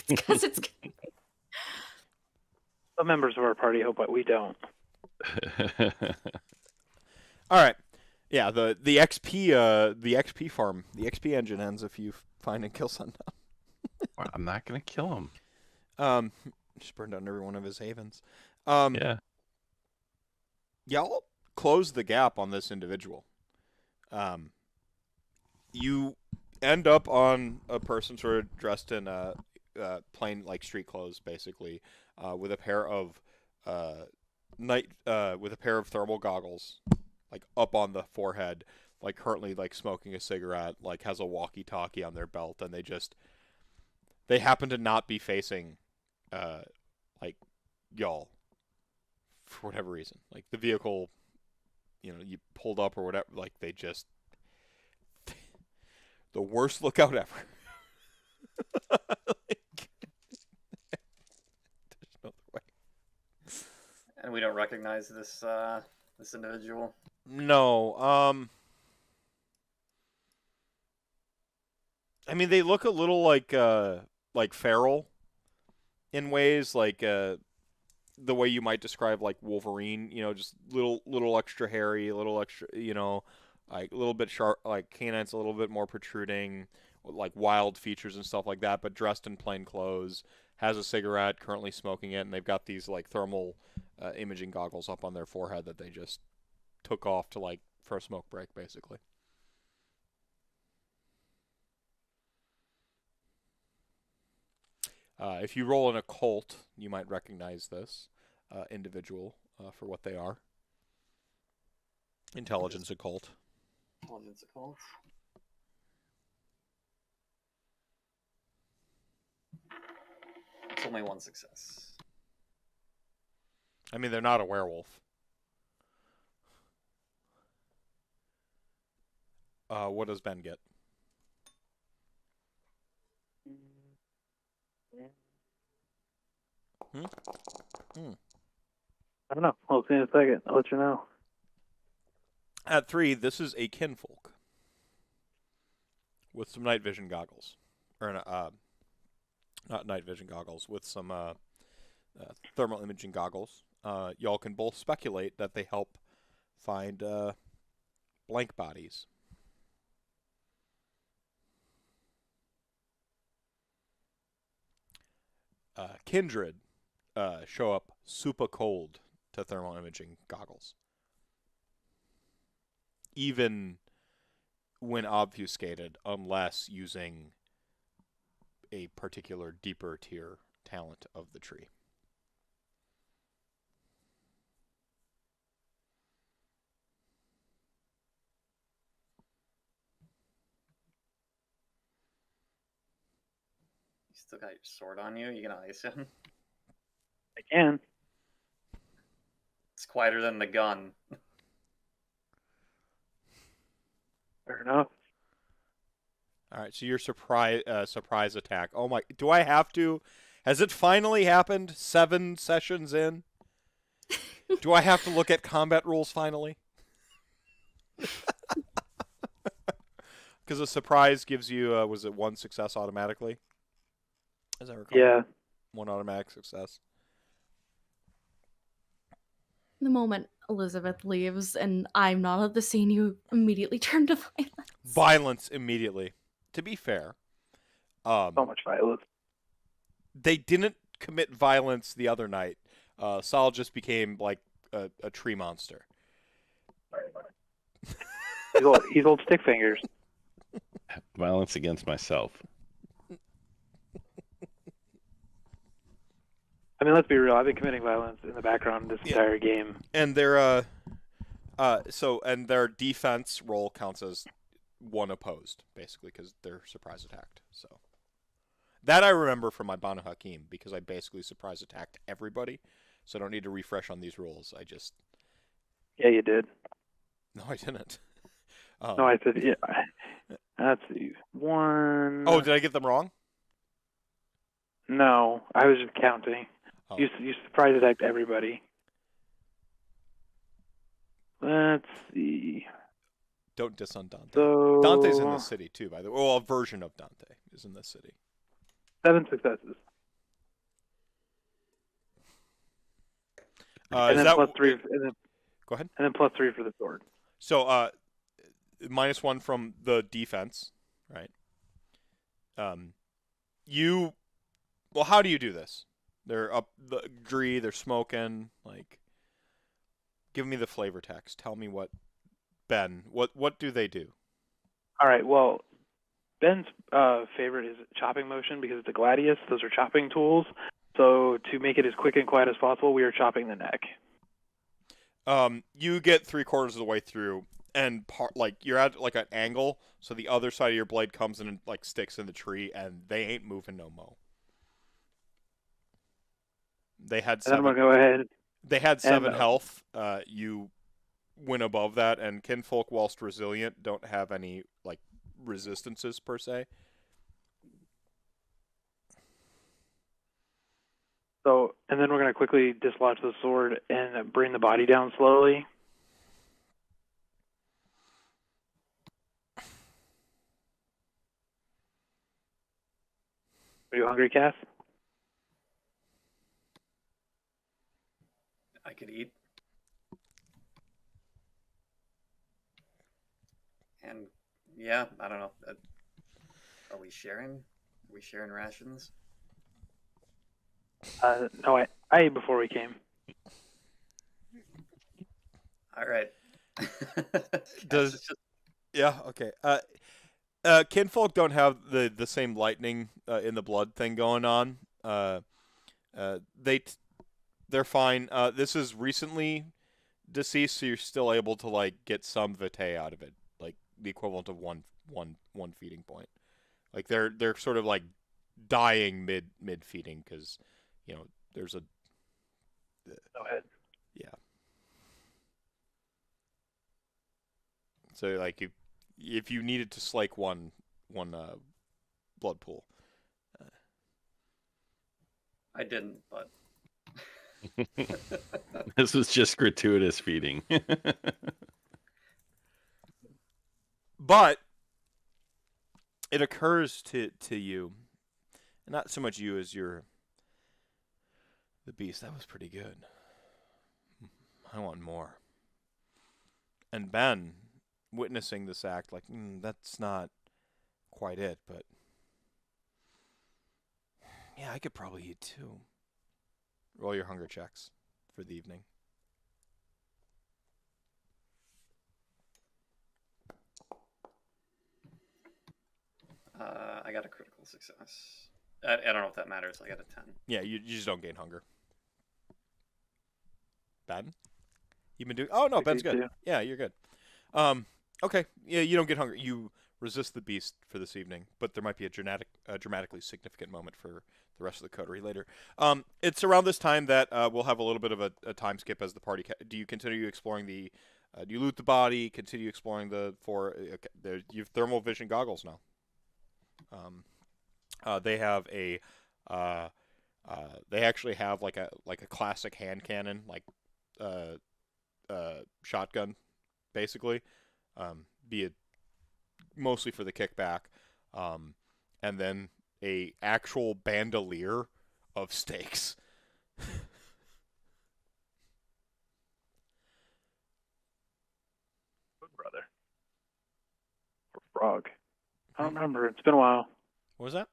Because it's...
Some members of our party hope that we don't.
All right. Yeah, the XP farm, the XP engine ends if you find and kill Sundown.
Well, I'm not gonna kill him.
Just burned down every one of his havens.
Yeah.
Y'all close the gap on this individual. You end up on a person sort of dressed in plain street clothes, basically, with a pair of thermal goggles, up on the forehead, currently smoking a cigarette, has a walkie-talkie on their belt, and they happen to not be facing y'all for whatever reason. The vehicle, you pulled up or whatever, they just the worst lookout ever. There's no other way.
And we don't recognize this this individual.
No. I mean, they look a little like feral in ways, the way you might describe Wolverine. Just little extra hairy, a little extra, a little bit sharp, canines a little bit more protruding, wild features and stuff like that. But dressed in plain clothes, has a cigarette, currently smoking it, and they've got these thermal imaging goggles up on their forehead that they just took off to for a smoke break, basically. If you roll an occult, you might recognize this individual for what they are. Intelligence occult.
Intelligence occult. It's only one success.
I mean, they're not a werewolf. What does Ben get?
I don't know. We'll see in a second. I'll let you know.
At 3, this is a kinfolk with some night vision goggles, or not night vision goggles, with some thermal imaging goggles. Y'all can both speculate that they help find blank bodies. Kindred show up super cold to thermal imaging goggles, even when obfuscated, unless using a particular deeper tier talent of the tree.
You still got your sword on you? You gonna ice him?
I can.
It's quieter than the gun.
Fair enough.
All right, so your surprise attack. Oh my! Do I have to? Has it finally happened? 7 sessions in. Do I have to look at combat rules finally? Because a surprise gives you was it 1 success automatically? As I recall.
Yeah.
1 automatic success.
The moment Elizabeth leaves and I'm not at the scene, you immediately turn to violence.
Violence immediately. To be fair,
So much violence.
they didn't commit violence the other night. Sal just became like a tree monster.
He's old stick fingers.
Violence against myself.
I mean, let's be real. I've been committing violence in the background this entire game.
And their and their defense roll counts as 1 opposed, basically, because they're surprise attacked. So that I remember from my Banu Hakim, because I basically surprise attacked everybody. So I don't need to refresh on these rules. I just
Yeah, you did.
no, I didn't.
No, I said yeah. Let's see. 1.
Oh, did I get them wrong?
No, I was just counting.
Oh.
You surprise attacked everybody. Let's see.
Don't diss on Dante.
So
Dante's in this city too, by the way. Well, a version of Dante is in this city.
7 successes. And
is
then
that
plus 3. And then,
Go ahead.
And then plus 3 for the sword.
So, -1 from the defense, right? Well, how do you do this? They're up the tree, they're smoking, like, give me the flavor text. Tell me what do they do?
All right, well, Ben's favorite is chopping motion because it's a gladius. Those are chopping tools. So to make it as quick and quiet as possible, we are chopping the neck.
You get 3/4 of the way through, and you're at like an angle, so the other side of your blade comes in and like sticks in the tree, and they ain't moving no mo. They had
And then
7.
I'm gonna go ahead.
They had 7
and,
health. You went above that, and kinfolk, whilst resilient, don't have any like resistances per se.
So, and then we're gonna quickly dislodge the sword and bring the body down slowly. Are you hungry, Cass?
I could eat. And yeah, I don't know. Are we sharing? Are we sharing rations?
No, I ate before we came.
All right.
Yeah, okay. Kinfolk don't have the same lightning in the blood thing going on. They're fine. This is recently deceased, so you're still able to like get some vitae out of it, like the equivalent of one feeding point. Like they're sort of like dying mid feeding because there's a
Go ahead.
yeah. So like if you needed to slake one blood pool.
I didn't, but
This was just gratuitous feeding.
But it occurs to you, not so much you as the beast. That was pretty good. I want more. And Ben, witnessing this act, like, that's not quite it, but yeah, I could probably eat too. Roll your hunger checks for the evening.
I got a critical success. I don't know if that matters. I got a 10.
Yeah, you just don't gain hunger. Ben? You've been doing... Oh, no, Ben's good. Yeah, you're good. Okay, yeah, you don't get hungry. You resist the beast for this evening, but there might be a dramatically significant moment for the rest of the coterie later. It's around this time that we'll have a little bit of a time skip as the party... Do you continue exploring the... do you loot the body, continue exploring the... you have thermal vision goggles now. They have a... they actually have like a classic hand cannon, like shotgun, basically, be it mostly for the kickback, and then a actual bandolier of steaks.
Good brother. Or frog. I don't remember. It's been a while.
What was that?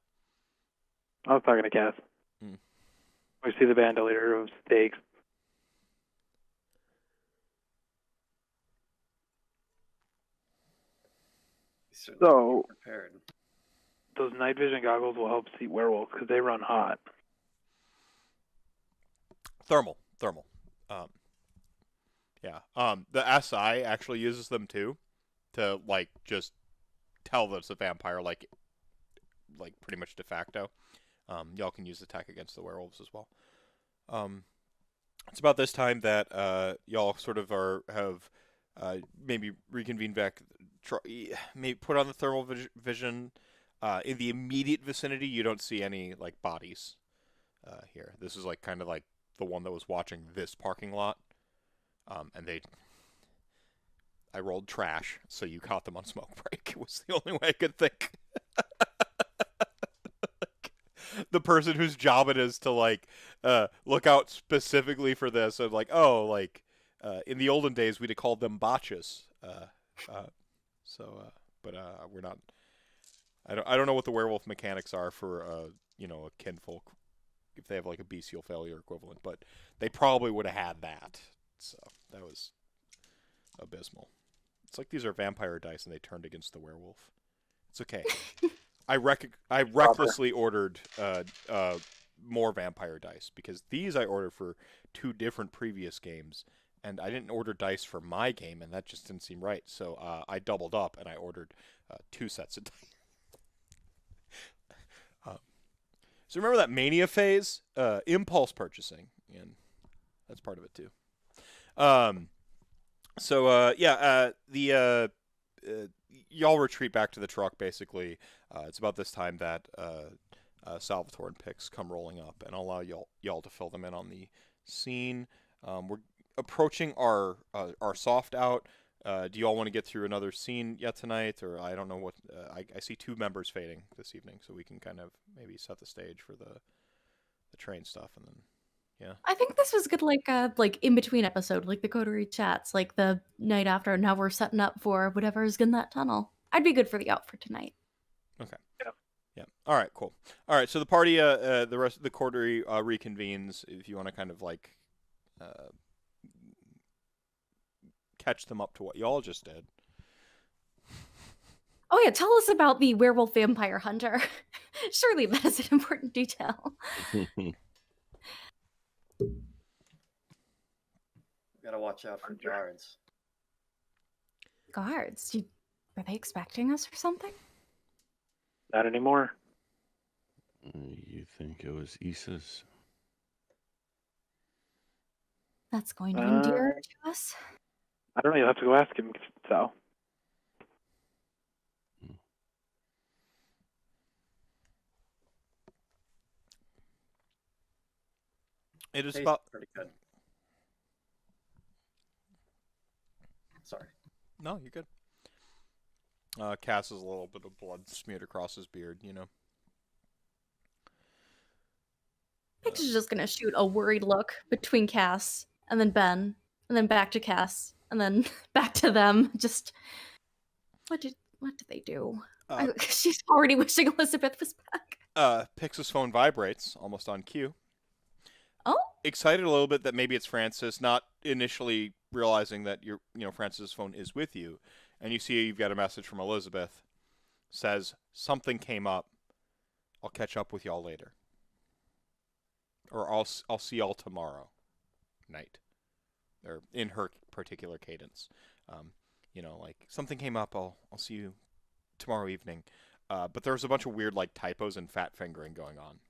I was talking to Cass. We see the bandolier of steaks. So,
Prepared.
those night vision goggles will help see werewolves because they run hot.
Thermal. Yeah. The SI actually uses them too, to like just tell that it's a vampire, like pretty much de facto. Y'all can use the tech against the werewolves as well. It's about this time that y'all sort of have maybe reconvened back, maybe put on the thermal vision. In the immediate vicinity, you don't see any like bodies here. This is like kind of like the one that was watching this parking lot, and I rolled trash, so you caught them on smoke break. It was the only way I could think. The person whose job it is to like look out specifically for this, and like, in the olden days we'd have called them botches. But we're not. I don't know what the werewolf mechanics are for a kinfolk, if they have like a bestial failure equivalent, but they probably would have had that. So that was abysmal. It's like these are vampire dice and they turned against the werewolf. It's okay. I recklessly ordered more vampire dice because these I ordered for 2 different previous games, and I didn't order dice for my game, and that just didn't seem right. So I doubled up and I ordered 2 sets of dice. So remember that mania phase? Impulse purchasing, and that's part of it too. Y'all retreat back to the truck, basically. It's about this time that Salvatore and Pix come rolling up, and I'll allow y'all to fill them in on the scene. We're approaching our soft out. Do you all want to get through another scene yet tonight, or I don't know what? I see 2 members fading this evening, so we can kind of maybe set the stage for the train stuff, and then yeah.
I think this was good, like in between episode, like the Coterie chats, like the night after. Now we're setting up for whatever is in that tunnel. I'd be good for the out for tonight.
Okay. Yeah. All right. Cool. All right. So the party, the rest of the Coterie reconvenes. If you want to kind of like catch them up to what y'all just did.
Oh yeah, tell us about the werewolf vampire hunter. Surely that is an important detail.
Gotta watch out for guards.
Guards? Are they expecting us or something?
Not anymore.
You think it was Issa's?
That's going to endear to us?
I don't know. You'll have to go ask him, Sal.
It is
Tastes
about.
pretty good. Sorry.
No, you're good. Cass has a little bit of blood smeared across his beard, you know.
Pix is just gonna shoot a worried look between Cass and then Ben, and then back to Cass, and then back to them. Just what did they do? She's already wishing Elizabeth was back.
Pix's phone vibrates, almost on cue.
Oh,
Excited a little bit that maybe it's Francis, not initially realizing that Francis's phone is with you, and you see you've got a message from Elizabeth. Says something came up. I'll catch up with y'all later, or I'll see y'all tomorrow night, or in her particular cadence. Like something came up. I'll see you tomorrow evening. But there's a bunch of weird like typos and fat fingering going on.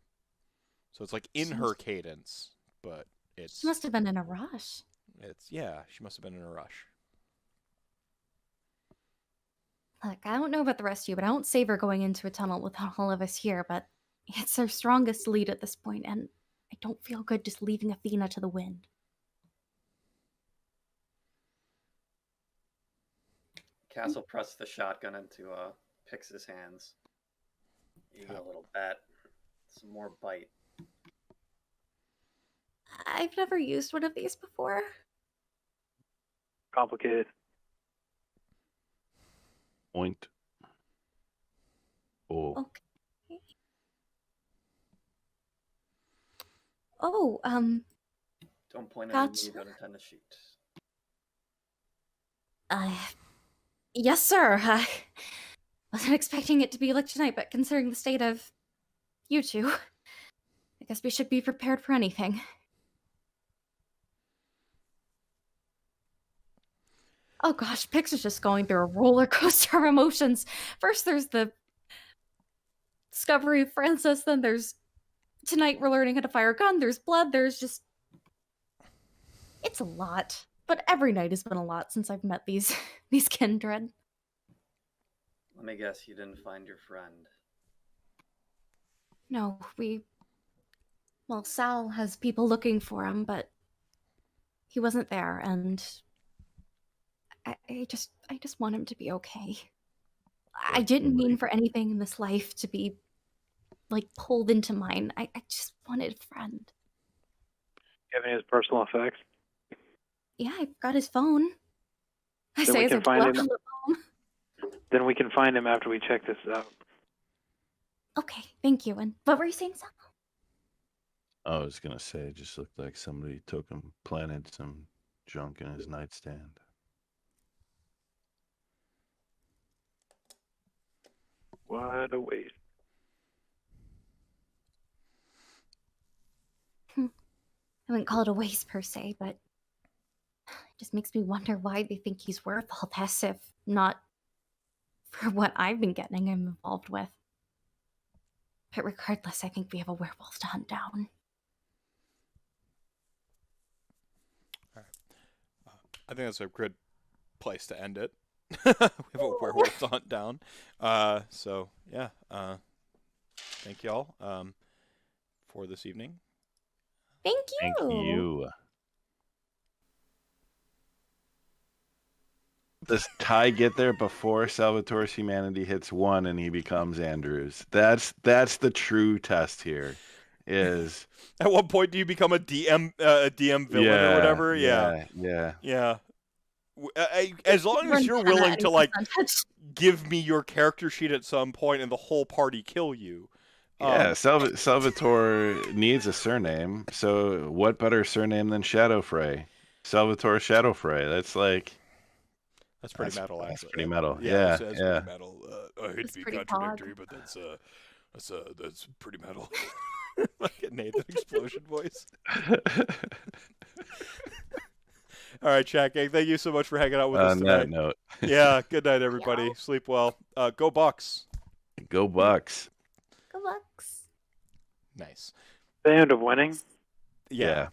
So it's like in her cadence, but it's...
She must have been in a rush.
She must have been in a rush.
Look, I don't know about the rest of you, but I don't savor going into a tunnel with all of us here, but it's our strongest lead at this point, and I don't feel good just leaving Athena to the wind.
Castle pressed the shotgun into Pix's hands. You get a little bat. Some more bite.
I've never used one of these before.
Complicated.
Point. Oh.
Okay. Oh,
Don't point at
Gotcha.
me, don't intend to shoot.
Yes, sir. I wasn't expecting it to be like tonight, but considering the state of you two, I guess we should be prepared for anything. Oh gosh, Pix is just going through a roller coaster of emotions. First there's the discovery of Francis, then there's tonight we're learning how to fire a gun, there's blood, there's just... It's a lot. But every night has been a lot since I've met these kindred.
Let me guess, you didn't find your friend.
No, well, Sal has people looking for him, but he wasn't there, and I just want him to be okay. I didn't mean for anything in this life to be, like, pulled into mine. I just wanted a friend.
Do you have any of his personal effects?
Yeah, I've got his phone. I
Then
say
we
as
can
I
find
pull out
him.
the phone.
Then we can find him after we check this out.
Okay, thank you. And what were you saying, Sal?
I was gonna say, it just looked like somebody took him, planted some junk in his nightstand.
What a waste.
I wouldn't call it a waste per se, but it just makes me wonder why they think he's worth all this, if not for what I've been getting him involved with. But regardless, I think we have a werewolf to hunt down.
All right. I think that's a good place to end it. We have a werewolf to hunt down. So, yeah. Thank y'all for this evening.
Thank you!
Thank you. Does Ty get there before Salvatore's humanity hits 1 and he becomes Andrews? That's the true test here. Is
at what point do you become a DM villain or whatever? Yeah. As long as you're willing to like give me your character sheet at some point and the whole party kill you.
Yeah, Salvatore needs a surname. So what better surname than Shadowfray? Salvatore Shadowfray. That's like...
That's pretty metal, actually.
That's pretty metal.
Yeah.
Pretty
metal. I hate to be contradictory, but that's pretty metal. Like a Nathan Explosion voice. All right, chat gang. Thank you so much for hanging out with us tonight.
On that note.
Yeah. Good night, everybody.
Yeah.
Sleep well. Go Bucks.
Go Bucks.
Good luck.
Nice.
The end of winning.
Yeah.